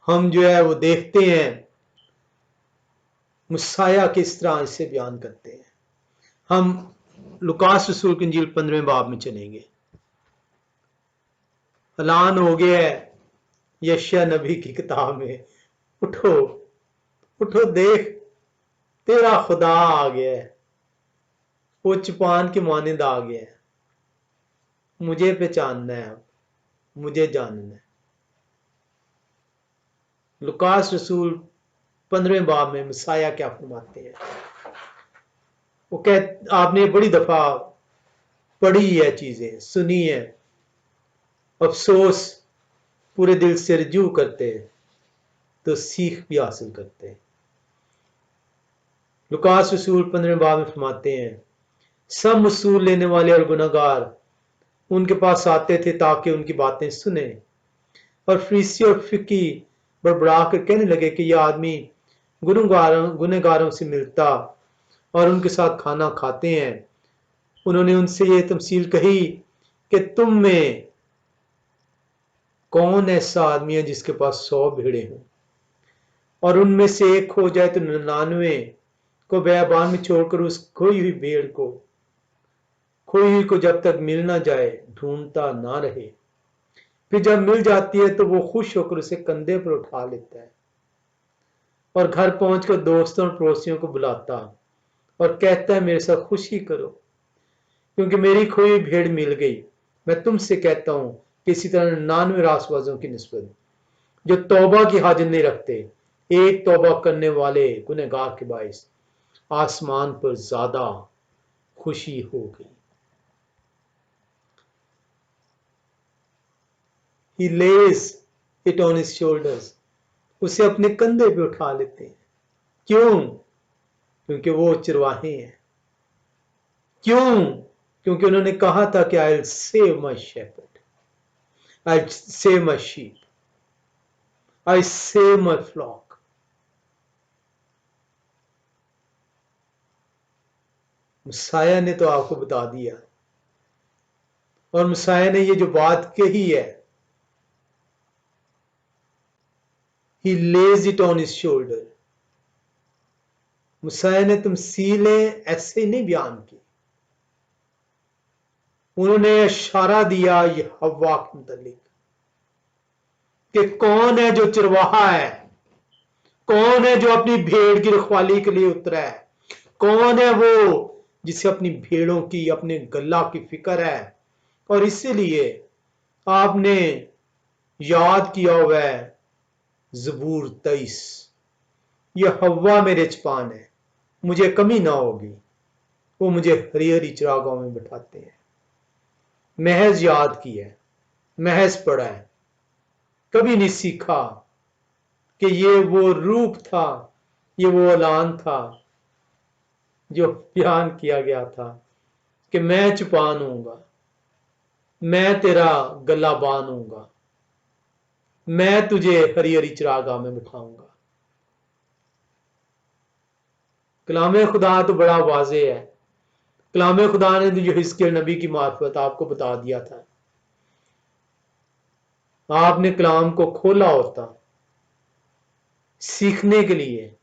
हम जो है वो देखते हैं मुसाया किस तरह इसे बयान करते हैं। हम लुकास रसूल की इंजील 15वें बाब में चलेंगे। ऐलान हो गया है यशायाह नबी की किताब में, उठो उठो, देख तेरा खुदा आ गया है, वो चुपान की मानिंद आ गया है। मुझे पहचानना है, अब मुझे जानना है। लुकास रसूल 15वें बाब में मसाया क्या फरमाते हैं? वो कह, आपने बड़ी दफा पढ़ी है, चीजें सुनी है, अफसोस पूरे दिल से रजू करते तो सीख भी हासिल करते। लुकास रसूल 15वें बाब में फरमाते हैं, सब मसूल लेने वाले और गुनहगार उनके पास आते थे ताकि उनकी बातें सुने, और फरीसी और फिकी बड़बड़ा कर कहने लगे कि यह आदमी गुनहगारों से मिलता और उनके साथ खाना खाते हैं। उन्होंने उनसे ये तमसील कही कि तुम में कौन ऐसा आदमी है जिसके पास 100 भेड़ें हों और उनमें से एक खो जाए तो 99 को बेयाबान में छोड़कर उस खोई हुई भेड़ को, खोई हुई को जब तक मिल ना जाए ढूंढता ना रहे। फिर जब मिल जाती है तो वो खुश होकर उसे कंधे पर उठा लेता है और घर पहुंचकर दोस्तों और पड़ोसियों को बुलाता और कहता है मेरे साथ खुशी करो क्योंकि मेरी खोई हुई भेड़ मिल गई। मैं तुमसे कहता हूं कि इसी तरह 99 रासबाजों की निस्बत जो तौबा की हाजत नहीं रखते, एक तौबा करने वाले गुनहगार के बाइस आसमान पर ज्यादा खुशी होगी। He lays it on his shoulders. उसे अपने कंधे पे उठा लेते हैं। क्यों? क्योंकि वो चरवाहे हैं। क्यों? क्योंकि उन्होंने कहा था कि I'll save my shepherd, I'll save my sheep, I save my flock. मसाया ने तो आपको बता दिया, और मसाया ने ये जो बात कही है, he lays it on his shoulder. मसाया ने तमसीलें ऐसे नहीं बयान की, उन्होंने इशारा दिया ये हव्वा के मुतल्लिक कि कौन है जो चरवाहा है, कौन है जो अपनी भेड़ की रखवाली के लिए उतरा है, कौन है वो जिसे अपनी भेड़ों की, अपने गल्ला की फिक्र है। और इसीलिए आपने याद किया हुआ है ज़बूर 23, ये हव्वा मेरे चपान है, मुझे कमी ना होगी, वो मुझे हरी हरी चरागाहों में बिठाते हैं। महज याद किया है, महज पढ़ा है, कभी नहीं सीखा कि ये वो रूप था, ये वो ऐलान था जो बयान किया गया था कि मैं चुपान हूंगा, मैं तेरा गला बांधूंगा, मैं तुझे हरी हरी चरागाह में बिठाऊंगा। कलाम खुदा तो बड़ा वाज़े है। कलाम खुदा ने जो हिजकिय्याह नबी की मार्फत आपको बता दिया था, आपने कलाम को खोला होता सीखने के लिए,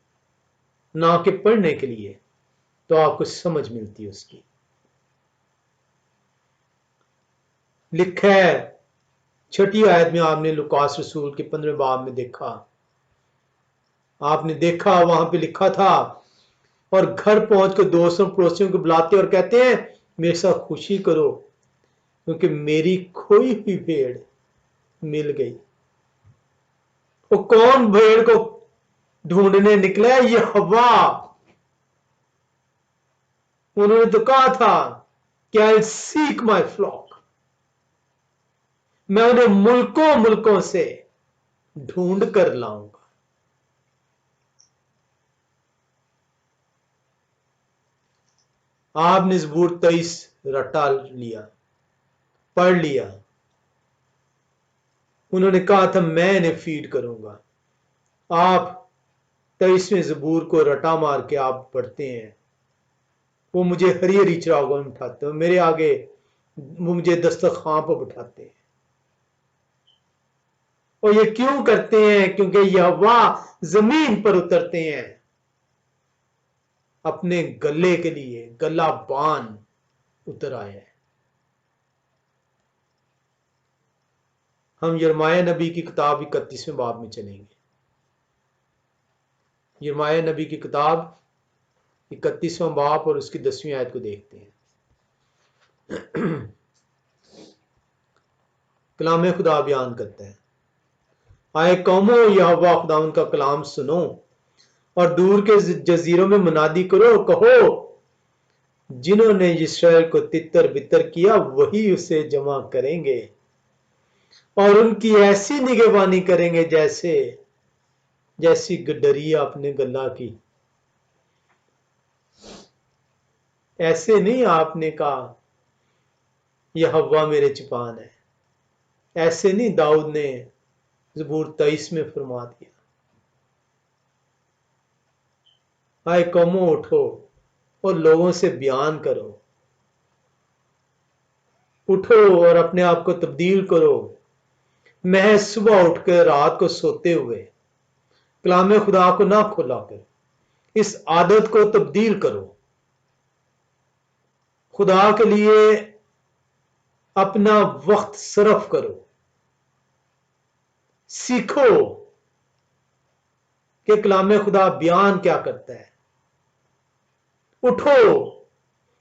ना कि पढ़ने के लिए, तो आपको समझ मिलती उसकी। लिखा है 6ठी आयत में, आपने लुकास रसूल के 15वें बाब में देखा, आपने देखा वहां पे लिखा था, और घर पहुंचकर दोस्तों पड़ोसियों को बुलाते और कहते हैं मेरे साथ खुशी करो क्योंकि मेरी खोई हुई भेड़ मिल गई। वो कौन भेड़ को ढूंढने निकला है? ये हव्वा। उन्होंने तो कहा था कि आई सीक माई फ्लॉक, मैं उन्हें मुल्कों मुल्कों से ढूंढ कर लाऊंगा। आपने ज़बूर 23 रटा लिया, पढ़ लिया। उन्होंने कहा था मैं इन्हें फीड करूंगा। आप 23वें ज़बूर को रटा मार के आप पढ़ते हैं, वो मुझे हरी हरी चरागाहों में बिठाते हैं, मेरे आगे वो मुझे दस्तरखान पर बिठाते हैं। और ये क्यों करते हैं? क्योंकि यहोवा जमीन पर उतरते हैं अपने गले के लिए, गला बान उतर आया है। हम यिर्मयाह नबी की किताब 31वें बाब में चलेंगे। यिर्मयाह नबी की किताब 31वां बाब और उसकी 10वीं आयत को देखते हैं। कलाम खुदा बयान करता है, आए कौमो यहोवा खुदावंद का कलाम सुनो और दूर के जजीरों में मुनादी करो, कहो जिन्होंने इस्राएल को तितर बितर किया वही उसे जमा करेंगे और उनकी ऐसी निगहबानी करेंगे जैसी गडरिया अपने गला की। ऐसे नहीं आपने कहा यह हव्वा मेरे चुपान है, ऐसे नहीं दाऊद ने ज़बूर 23 में फरमा दिया। आए कौमों उठो और लोगों से बयान करो, उठो और अपने आप को तब्दील करो। मैं सुबह उठकर रात को सोते हुए कलाम खुदा को ना खोला कर, इस आदत को तब्दील करो। खुदा के लिए अपना वक्त सर्फ करो, सीखो कि कलाम खुदा बयान क्या करता है। उठो,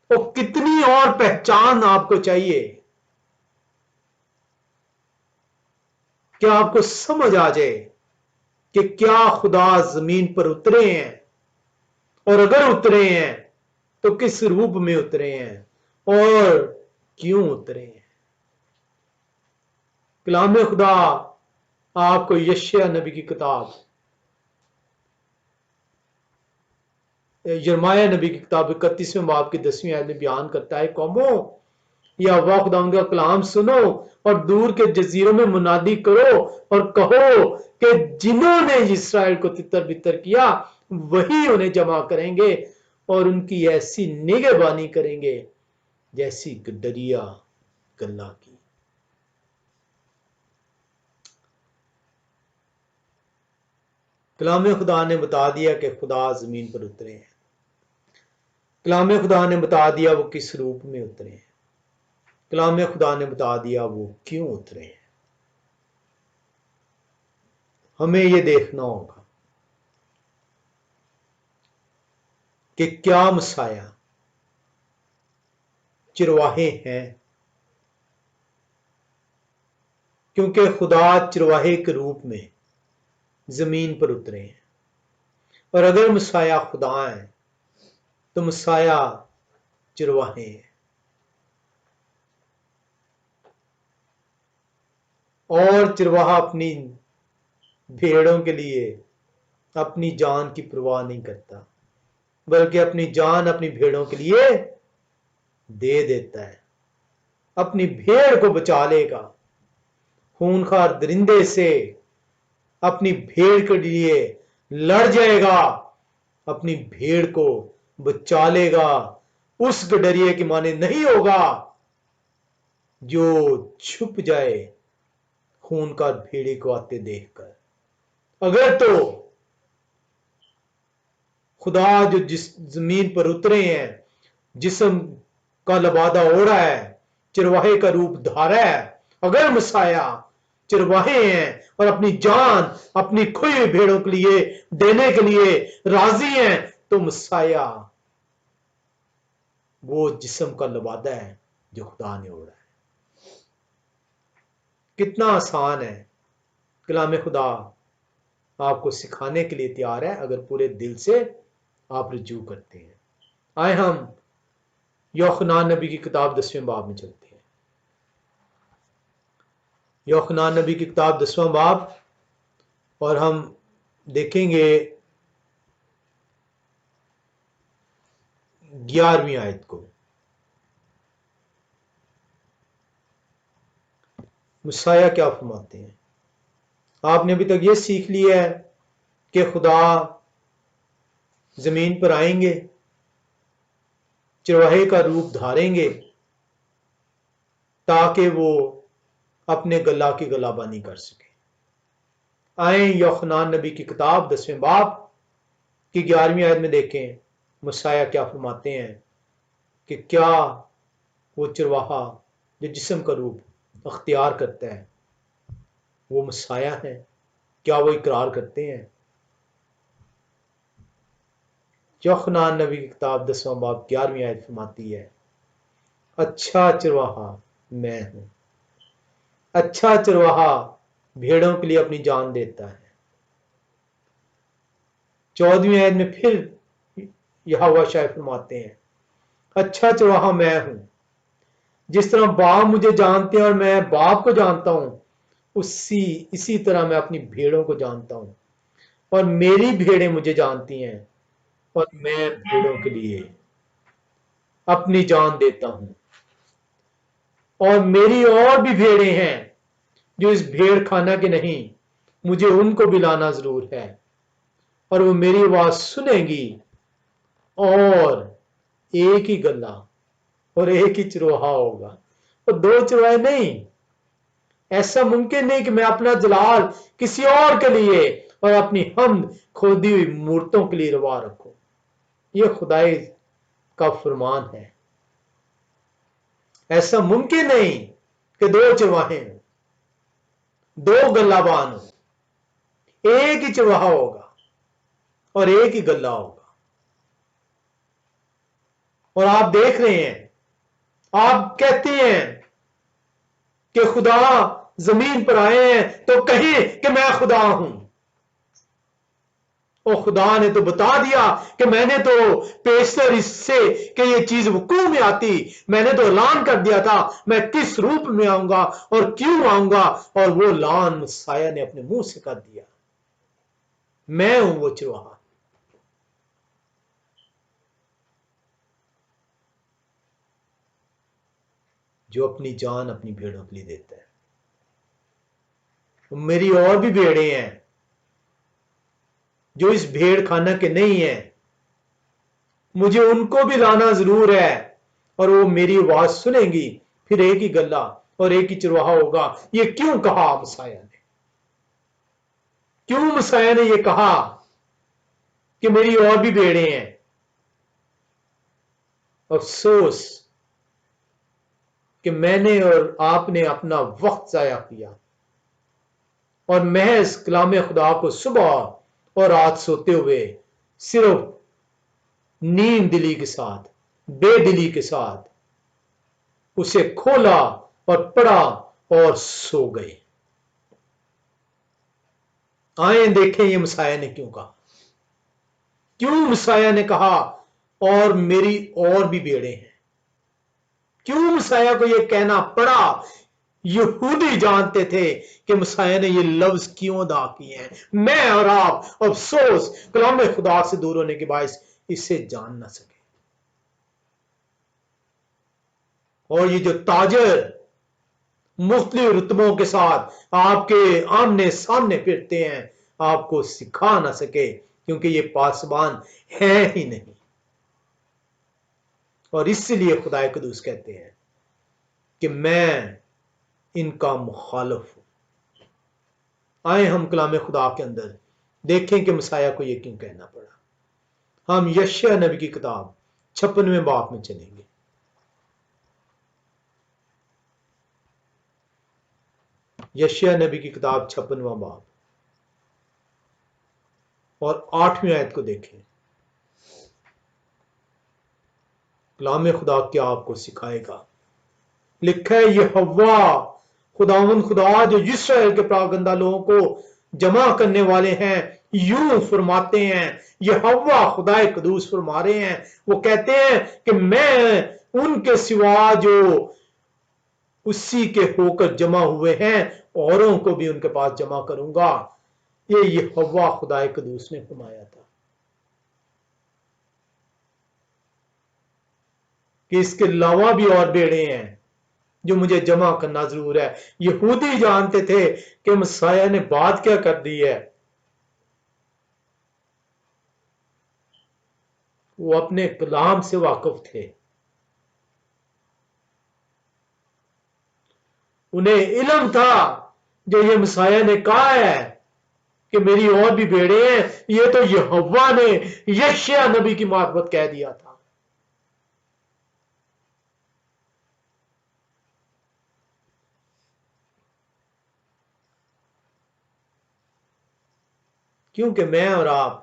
और कितनी और पहचान आपको चाहिए कि आपको समझ आ जाए कि क्या खुदा जमीन पर उतरे हैं, और अगर उतरे हैं तो किस रूप में उतरे हैं और क्यों उतरे हैं। कलाम खुदा आपको यशायाह नबी की किताब, यिर्मयाह नबी की किताब 31वें बाब की 10वीं आयत में बयान करता है, कौमो या अल्लाह खुदा का कलाम सुनो और दूर के जजीरों में मुनादी करो और कहो कि जिन्होंने इस्राएल को तितर बितर किया वही उन्हें जमा करेंगे और उनकी ऐसी निगहबानी करेंगे जैसी गडरिया गल्ला की। कलाम खुदा ने बता दिया कि खुदा जमीन पर उतरे हैं। कलाम खुदा ने बता दिया वो किस रूप में उतरे हैं। कलाम खुदा ने बता दिया वो क्यों उतरे हैं। हमें ये देखना होगा कि क्या मसाया चिरवाहे हैं, क्योंकि खुदा चिरवाहे के रूप में जमीन पर उतरे हैं। और अगर मसाया खुदा है तो मसाया चिरवाहे हैं। और चिरवाहा अपनी भेड़ों के लिए अपनी जान की परवाह नहीं करता, बल्कि अपनी जान अपनी भेड़ों के लिए दे देता है। अपनी भेड़ को बचा लेगा, खूंखार दरिंदे से अपनी भेड़ के लिए लड़ जाएगा, अपनी भेड़ को बचा लेगा। उस गडरिए की माने नहीं होगा जो छुप जाए खूंखार भेड़े को आते देखकर। अगर तो खुदा जो जिस जमीन पर उतरे हैं, जिस्म का लबादा ओढ़ा है, चिरवाहे का रूप धारा है, अगर मसाया चिरवाहे हैं और अपनी जान अपनी खोई हुई भेड़ों के लिए देने के लिए राजी हैं, तो मसाया वो जिस्म का लबादा है जो खुदा ने ओढ़ा है। कितना आसान है। कलाम खुदा आपको सिखाने के लिए तैयार है अगर पूरे दिल से आप रुजू करते हैं। आए हम यूहन्ना नबी की किताब 10वें बाब में चलते हैं। यूहन्ना नबी की किताब 10वां बाब, और हम देखेंगे 11वीं आयत को। मुसाया क्या फरमाते हैं? आपने अभी तक ये सीख लिया है कि खुदा जमीन पर आएंगे, चिरवाहे का रूप धारेंगे ताकि वो अपने गला की गलाबानी कर सके। आए यूहन्ना नबी की किताब 10वें बाब की 11वीं आयत में देखें मुसाया क्या फरमाते हैं कि क्या वो चिरवाहा जो जिस्म का रूप अख्तियार करता है वो मसाया है? क्या वो इकरार करते हैं? यूहन्ना नबी की किताब 10वां बाब 11वीं आयत फरमाती है, अच्छा चिरवाहा मैं हूं। अच्छा चिरवाहा भेड़ों के लिए अपनी जान देता है। 14वीं आयत में फिर यहोवा शायद फरमाते हैं, अच्छा चिरवाहा मैं हूं। जिस तरह बाप मुझे जानते हैं और मैं बाप को जानता हूं, इसी तरह मैं अपनी भेड़ों को जानता हूं और मेरी भेड़ें मुझे जानती हैं और मैं भेड़ों के लिए अपनी जान देता हूं। और मेरी और भी भेड़ें हैं जो इस भेड़ खाना के नहीं, मुझे उनको भी लाना जरूर है और वो मेरी आवाज सुनेगी और एक ही गला और एक ही चिरवाहा होगा। और दो चिरवाहे नहीं। ऐसा मुमकिन नहीं कि मैं अपना जलाल किसी और के लिए और अपनी हमद खोदी हुई मूर्तों के लिए रवा रखूं। यह खुदाई का फरमान है। ऐसा मुमकिन नहीं कि दो चिरवाहे हों, दो गल्लाबान हो, एक ही चिरवाहा होगा और एक ही गल्ला होगा। और आप देख रहे हैं, आप कहते हैं कि खुदा जमीन पर आए हैं तो कहें कि मैं खुदा हूं। और खुदा ने तो बता दिया कि मैंने तो पेशतर इससे कि ये चीज वकूअ में आती, मैंने तो ऐलान कर दिया था मैं किस रूप में आऊंगा और क्यों आऊंगा, और वो ऐलान मसाया ने अपने मुंह से कर दिया। मैं हूं वो चिरवाहा। जो अपनी जान अपनी भेड़ों के लिए देता है। मेरी और भी भेड़ें हैं जो इस भेड़ खाना के नहीं है, मुझे उनको भी लाना जरूर है और वो मेरी आवाज सुनेंगी, फिर एक ही गला और एक ही चरवाहा होगा। ये क्यों कहा मसाया ने? क्यों मसाया ने ये कहा कि मेरी और भी भेड़ें हैं? अफसोस कि मैंने और आपने अपना वक्त जाया किया और महज कलाम खुदा को सुबह और रात सोते हुए सिर्फ नींद दिली के साथ, बेदिली के साथ उसे खोला और पढ़ा और सो गए। आए देखें ये मसाया ने क्यों कहा। क्यों मसाया ने कहा और मेरी और भी भेड़ें हैं? क्यों मसाया को यह कहना पड़ा? यहूदी जानते थे कि मसाया ने ये लफ्ज क्यों अदा किए हैं। मैं और आप अफसोस कलाम खुदा से दूर होने के बायस इसे जान ना सके। और ये जो ताजर मुख्तलिफ रुतबों के साथ आपके आमने सामने फिरते हैं, आपको सिखा ना सके, क्योंकि ये पासबान है ही नहीं। और इसलिए खुदा कदूस कहते हैं कि मैं इनका मुखालिफ हूं। आए हम कलाम खुदा के अंदर देखें कि मसाया को यह क्यों कहना पड़ा। हम यशायाह नबी की किताब 56वें बाब में चलेंगे। यशायाह नबी की किताब 56वां बाब और 8वीं आयत को देखें। कलाम खुदा क्या आपको सिखाएगा। लिखा है यहोवा खुदावन खुदा जो इस्राएल के प्रागंदा लोगों को जमा करने वाले हैं यूं फरमाते हैं। यहोवा खुदाए कदूस फरमा रहे हैं, वो कहते हैं कि मैं उनके सिवा जो उसी के होकर जमा हुए हैं औरों को भी उनके पास जमा करूंगा। ये यहोवा खुदाए कदूस ने फरमाया था कि इसके अलावा भी और भेड़े हैं जो मुझे जमा करना जरूर है। यहूदी जानते थे कि मसाया ने बात क्या कर दी है। वो अपने कलाम से वाकिफ थे। उन्हें इल्म था जो ये मसाया ने कहा है कि मेरी और भी भेड़े हैं। ये तो यहोवा ने यशायाह नबी की मार्फत कह दिया था। क्योंकि मैं और आप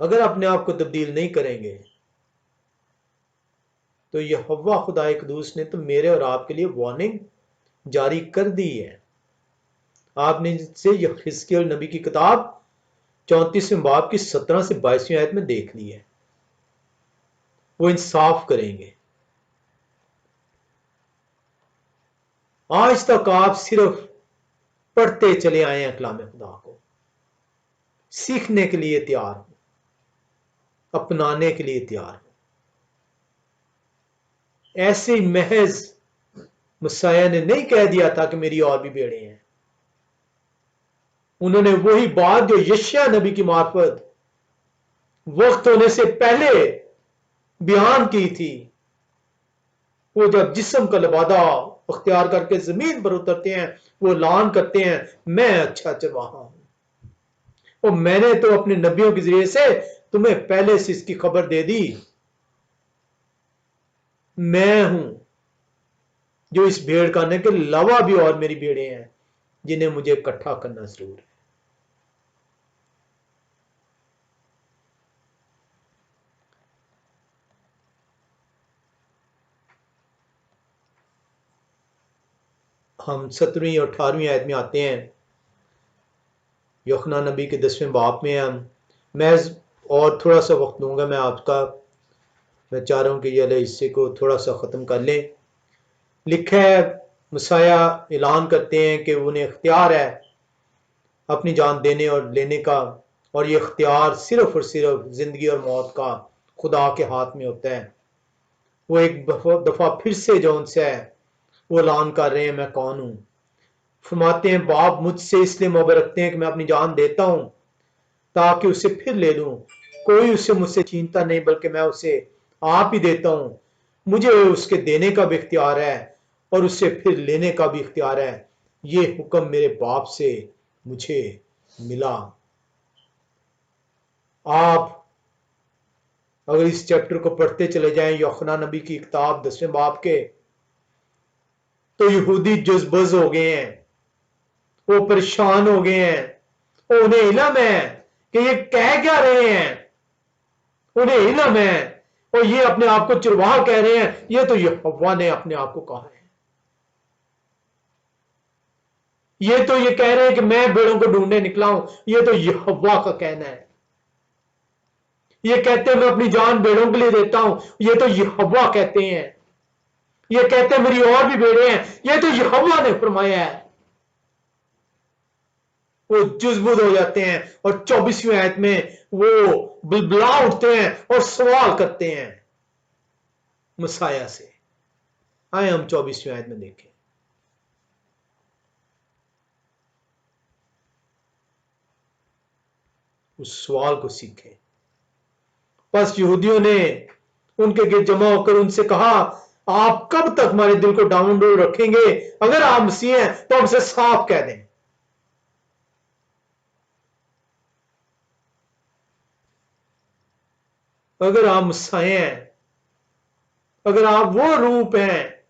अगर अपने आप को तब्दील नहीं करेंगे तो यहोवा खुदा कदूस ने तो मेरे और आपके लिए वार्निंग जारी कर दी है। आपने से हिजकिय्याह नबी की किताब 34वें बाब की 17 से 22वीं आयत में देख ली है। वो इंसाफ करेंगे। आज तक आप सिर्फ पढ़ते चले आए हैं कलाम खुदा को, सीखने के लिए तैयार हो, अपनाने के लिए तैयार हो। ऐसे ही महज मसाया ने नहीं कह दिया था कि मेरी और भी भेड़ें हैं। उन्होंने वही बात जो यशायाह नबी की मार्फत वक्त होने से पहले बयान की थी। वो जब जिस्म का लिबादा अख्तियार करके जमीन पर उतरते हैं, वो ऐलान करते हैं मैं अच्छा चरवाहा हूं और मैंने तो अपने नबियों के जरिए से तुम्हें पहले से इसकी खबर दे दी। मैं हूं जो इस भेड़ खाने के अलावा भी और मेरी भेड़ें हैं जिन्हें मुझे इकट्ठा करना जरूर है। हम 17वीं और 18वीं आयत में आते हैं। यूहन्ना नबी के 10वें बाब में हम मैं और थोड़ा सा वक्त दूंगा मैं आपका। मैं चाह रहा हूं कि ये हिस्से को थोड़ा सा ख़त्म कर लें। लिखा है मसाया ऐलान करते हैं कि उन्हें इख्तियार है अपनी जान देने और लेने का, और ये इख्तियार सिर्फ और सिर्फ जिंदगी और मौत का खुदा के हाथ में होता है। वो एक दफा फिर से जो उनसे है वो ऐलान कर रहे हैं मैं कौन हूं। फरमाते हैं बाप मुझसे इसलिए मोहब्बत रखते हैं कि मैं अपनी जान देता हूं ताकि उसे फिर ले लूं। कोई उसे मुझसे छीनता नहीं, बल्कि मैं उसे आप ही देता हूं। मुझे उसके देने का भी इख्तियार है और उससे फिर लेने का भी इख्तियार है। ये हुक्म मेरे बाप से मुझे मिला। आप अगर इस चैप्टर को पढ़ते चले जाएं, यूहन्ना नबी की किताब 10वें बाब के, तो यहूदी जज्बज हो गए हैं, वो परेशान हो गए हैं। उन्हें इल्म है कि ये कह क्या रहे हैं, उन्हें इल्म है और ये अपने आप को चरवाह कह रहे हैं। ये तो यहोवा ने अपने आप को कहा है। ये तो ये कह रहे हैं कि मैं भेड़ों को ढूंढने निकला हूं। ये तो यहोवा का कहना है। ये कहते हैं मैं अपनी जान भेड़ों के लिए देता हूं। ये तो यहोवा कहते हैं। ये कहते हैं मेरी और भी भेड़े हैं। ये तो यहोवा ने फरमाया है। वो जुजबुद हो जाते हैं और 24वीं आयत में वो बिलबिला उठते हैं और सवाल करते हैं मसाया से। आए हम 24वीं आयत में देखें। उस सवाल को सीखें। बस यहूदियों ने उनके गिर जमा होकर उनसे कहा, आप कब तक हमारे दिल को डाउन रखेंगे? अगर आप मसीह हैं तो हमसे साफ कह दें। अगर आप मसीह हैं, अगर आप वो रूप हैं,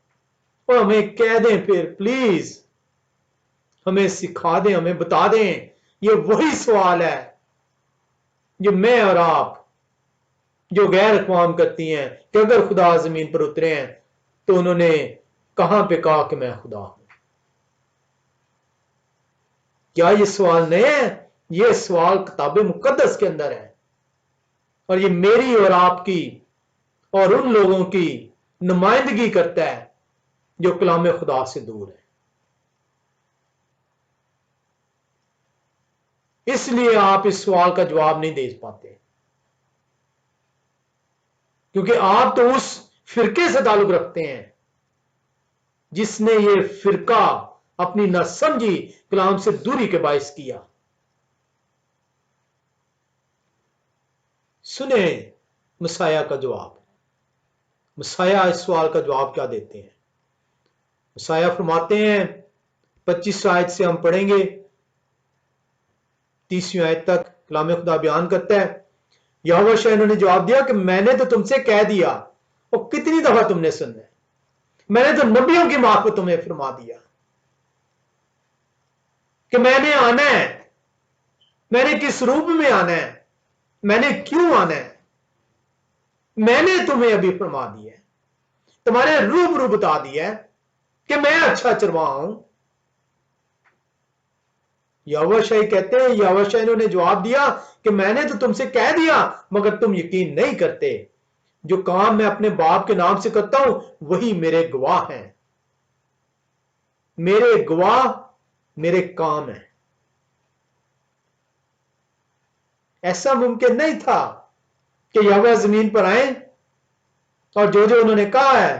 और हमें कह दें फिर प्लीज, हमें सिखा दें, हमें बता दें। ये वही सवाल है जो मैं और आप जो गैर अक़वाम करती हैं कि अगर खुदा जमीन पर उतरे हैं तो उन्होंने कहां पे कहा कि मैं खुदा हूं। क्या ये सवाल नए है? ये सवाल किताब मुकद्दस के अंदर है और ये मेरी और आपकी और उन लोगों की नुमाइंदगी करता है जो कलाम खुदा से दूर है। इसलिए आप इस सवाल का जवाब नहीं दे पाते, क्योंकि आप तो उस फिरके से ताल्लुक रखते हैं जिसने ये फिरका अपनी नासमझी कलाम से दूरी के बायस किया। सुने मसाया का जवाब। मसाया इस सवाल का जवाब क्या देते हैं? मसाया फरमाते हैं, 25 आयत से हम पढ़ेंगे 30वीं आयत तक कलाम खुदा बयान करता है। यहोवा शाह ने जवाब दिया कि मैंने तो तुमसे कह दिया, और कितनी दफा तुमने सुनना है? मैंने तो नबियों की मार्फत तुम्हें फरमा दिया कि मैंने आना है। मैंने किस रूप में आना है, मैंने क्यों आना है, मैंने तुम्हें अभी फरमा दिया है, तुम्हारे रूबरू बता दिया है कि मैं अच्छा चरवाहा हूं। यहोवा शाह कहते हैं, यहोवा शाह ने जवाब दिया कि मैंने तो तुमसे कह दिया मगर तुम यकीन नहीं करते। जो काम मैं अपने बाप के नाम से करता हूं वही मेरे गवाह हैं। मेरे गवाह मेरे काम है। ऐसा मुमकिन नहीं था कि यहोवा जमीन पर आए और जो जो उन्होंने कहा है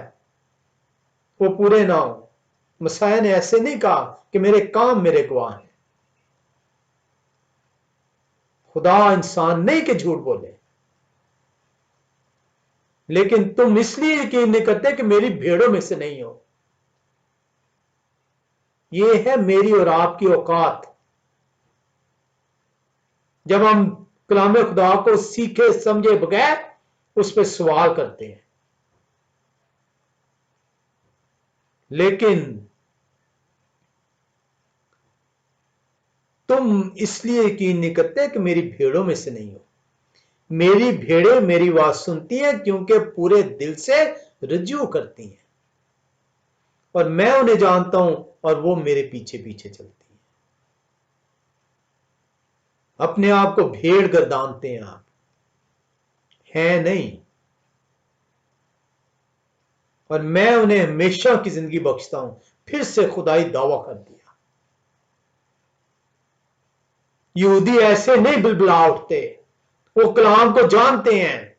वो पूरे ना हो। मसाया ने ऐसे नहीं कहा कि मेरे काम मेरे गवाह हैं। खुदा इंसान नहीं कि झूठ बोले, लेकिन तुम इसलिए यकीन नहीं करते कि मेरी भेड़ों में से नहीं हो। यह है मेरी और आपकी औकात। जब हम कलाम खुदा को सीखे समझे बगैर उस पर सवाल करते हैं। लेकिन तुम इसलिए यकीन नहीं करते कि मेरी भेड़ों में से नहीं हो। मेरी भेड़ें मेरी बात सुनती हैं क्योंकि पूरे दिल से रज्जू करती हैं, और मैं उन्हें जानता हूं और वो मेरे पीछे पीछे चलती हैं। अपने आप को भेड़ गर्दानते हैं आप, हैं नहीं। और मैं उन्हें हमेशा की जिंदगी बख्शता हूं। फिर से खुदाई दावा कर दिया। यहूदी ऐसे नहीं बिलबिला उठते, वो कलाम को जानते हैं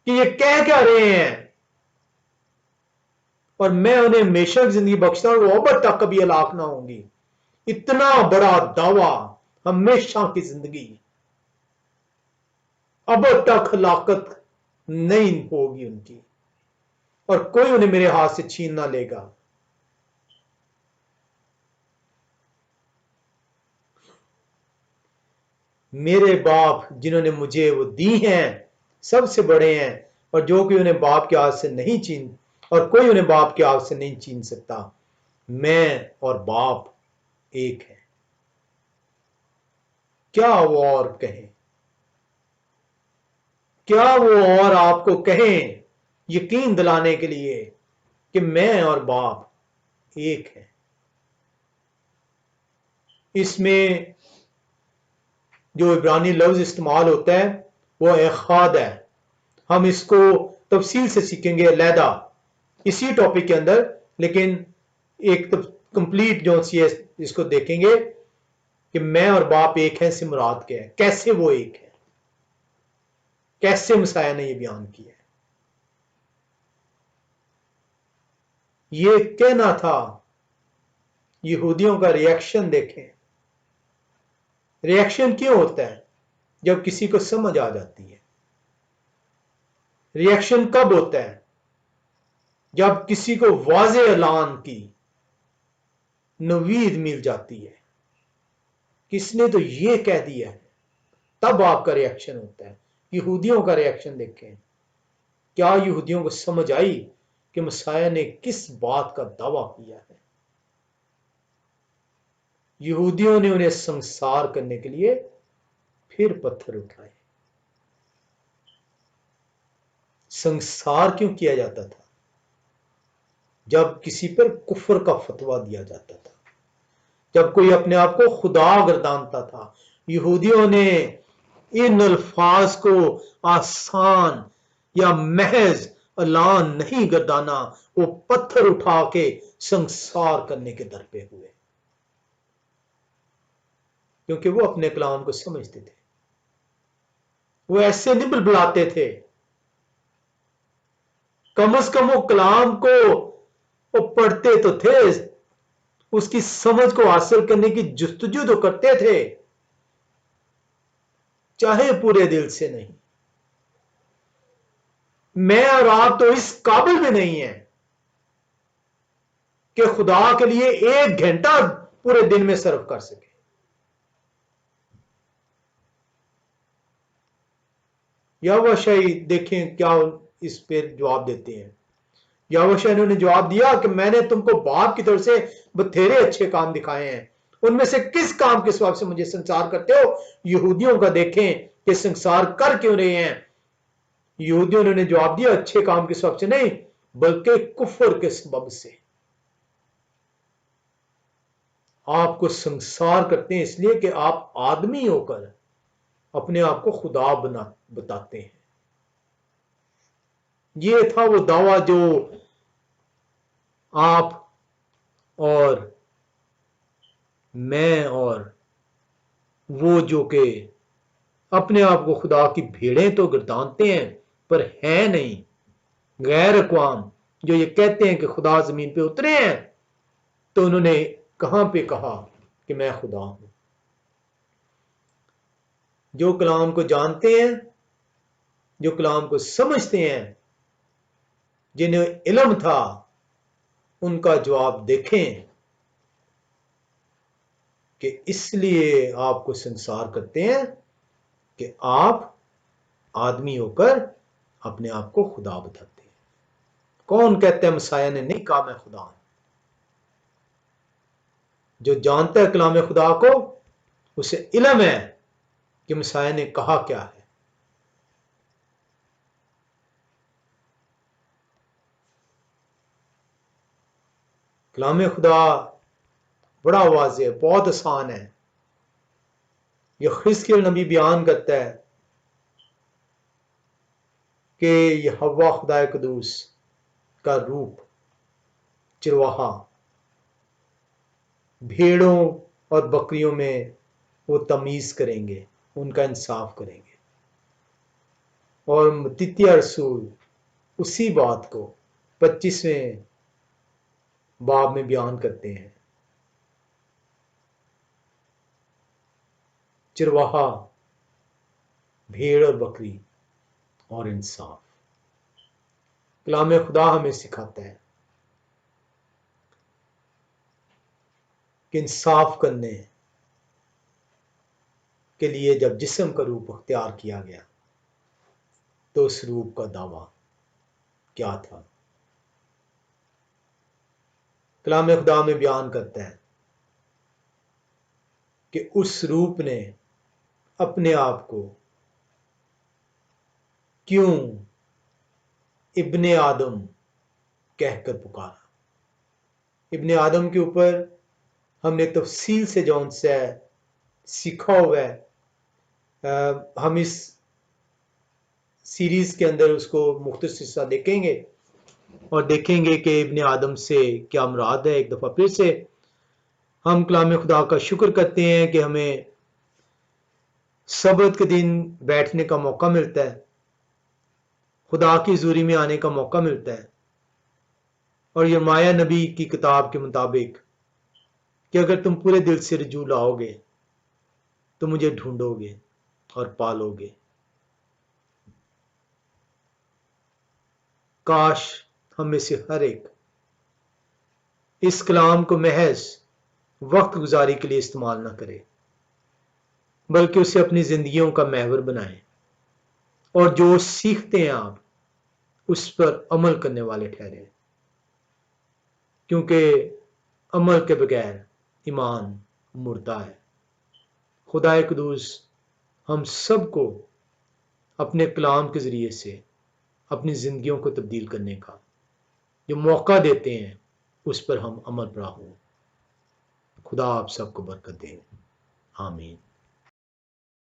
कि ये कह क्या रहे हैं, और मैं उन्हें हमेशा की जिंदगी बख्शता हूं, वो अब तक कभी हलाक ना होंगी। इतना बड़ा दावा, हमेशा की जिंदगी। अब तक हलाकत नहीं होगी उनकी, और कोई उन्हें मेरे हाथ से छीन ना लेगा। मेरे बाप जिन्होंने मुझे वो दी हैं सबसे बड़े हैं, और जो कि उन्हें बाप के हाथ से नहीं छीन, और कोई उन्हें बाप के हाथ से नहीं छीन सकता। मैं और बाप एक है। क्या वो और कहें, क्या वो और आपको कहें यकीन दिलाने के लिए कि मैं और बाप एक है। इसमें जो इब्रानी लफ्ज इस्तेमाल होता है वो एखाद है। हम इसको तफसील से सीखेंगे अलहदा इसी टॉपिक के अंदर, लेकिन एक कंप्लीट जो सी है इसको देखेंगे कि मैं और बाप एक है से मुराद क्या है, कैसे वो एक है, कैसे मसाया ने ये बयान किया है। ये कहना था। यहूदियों का रिएक्शन देखें। रिएक्शन क्यों होता है? जब किसी को समझ आ जाती है। रिएक्शन कब होता है? जब किसी को वाज़े ऐलान की नवीद मिल जाती है, किसने तो ये कह दिया है, तब आपका रिएक्शन होता है। यहूदियों का रिएक्शन देखें। क्या यहूदियों को समझ आई कि मसाया ने किस बात का दावा किया है? यहूदियों ने उन्हें संसार करने के लिए फिर पत्थर उठाए। संसार क्यों किया जाता था? जब किसी पर कुफर का फतवा दिया जाता था, जब कोई अपने आप को खुदा गर्दानता था। यहूदियों ने इन अल्फाज को आसान या महज ऐलान नहीं गर्दाना, वो पत्थर उठा के संसार करने के दर पे हुए, क्योंकि वो अपने कलाम को समझते थे। वो ऐसे नहीं बुलबुलाते थे, कम से कम वो कलाम को वो पढ़ते तो थे, उसकी समझ को हासिल करने की जुस्तजू तो करते थे, चाहे पूरे दिल से नहीं। मैं और आप तो इस काबिल भी नहीं है कि खुदा के लिए 1 घंटा पूरे दिन में सर्व कर सके। यहोवा शाही देखें क्या इस पे जवाब देते हैं। यहोवा शाही ने उन्हें जवाब दिया कि मैंने तुमको बाप की तरफ से बथेरे अच्छे काम दिखाए हैं, उनमें से किस काम के सबब से मुझे संसार करते हो? यहूदियों का देखें कि संसार कर क्यों रहे हैं। यहूदियों ने जवाब दिया अच्छे काम के सबब से नहीं, बल्कि कुफर के सबब से। आपको संसार करते हैं इसलिए कि आप आदमी होकर अपने आप को खुदा बना बताते हैं। ये था वो दावा जो आप और मैं और वो जो के अपने आप को खुदा की भेड़ें तो गर्दानते हैं पर है नहीं, गैर अक़वाम जो ये कहते हैं कि खुदा जमीन पे उतरे हैं, तो उन्होंने कहां पे कहा कि मैं खुदा हूं? जो कलाम को जानते हैं, जो कलाम को समझते हैं, जिन्हें इल्म था, उनका जवाब देखें कि इसलिए आपको संसार करते हैं कि आप आदमी होकर अपने आप को खुदा बताते हैं। कौन कहते हैं मसाया ने नहीं कहा मैं खुदा हूं? जो जानता है कलाम खुदा को, उसे इल्म है कि मसाया ने कहा क्या है। कलाम खुदा बड़ा वाज़ेह है, बहुत आसान है। यखिस्केल नबी बयान करता है कि यहोवा खुदा कुदूस का रूप चिरवाहा भेड़ों और बकरियों में वो तमीज करेंगे, उनका इंसाफ करेंगे। और मत्तित्याह रसूल उसी बात को 25वें बाब में बयान करते हैं। चिरवाहा भेड़ और बकरी और इंसाफ। कलाम खुदा हमें सिखाता है कि इंसाफ करने के लिए जब जिस्म का रूप अख्तियार किया गया तो उस रूप का दावा क्या था। कलाम खुदा में बयान करता है कि उस रूप ने अपने आप को क्यों इब्ने आदम कहकर पुकारा। इब्ने आदम के ऊपर हमने तफसील से जौन सा सीखा हुआ है, हम इस सीरीज के अंदर उसको मुख्तसर हिस्सा देखेंगे और देखेंगे कि इब्ने आदम से क्या मुराद है। एक दफ़ा फिर से हम कलाम खुदा का शुक्र करते हैं कि हमें सबत के दिन बैठने का मौका मिलता है, खुदा की हुजूरी में आने का मौका मिलता है। और यिर्मयाह नबी की किताब के मुताबिक कि अगर तुम पूरे दिल से रजू लाओगे तो मुझे ढूंढोगे और पालोगे। काश हम में से हर एक इस कलाम को महज वक्त गुजारी के लिए इस्तेमाल ना करे, बल्कि उसे अपनी जिंदगियों का महवर बनाए और जो सीखते हैं आप उस पर अमल करने वाले ठहरे, क्योंकि अमल के बगैर ईमान मुर्दा है। खुदाए कुदूस हम सबको अपने कलाम के ज़रिए से अपनी ज़िंदगियों को तब्दील करने का जो मौका देते हैं उस पर हम अमल पैरा हो। खुदा आप सबको बरकत दे। आमीन।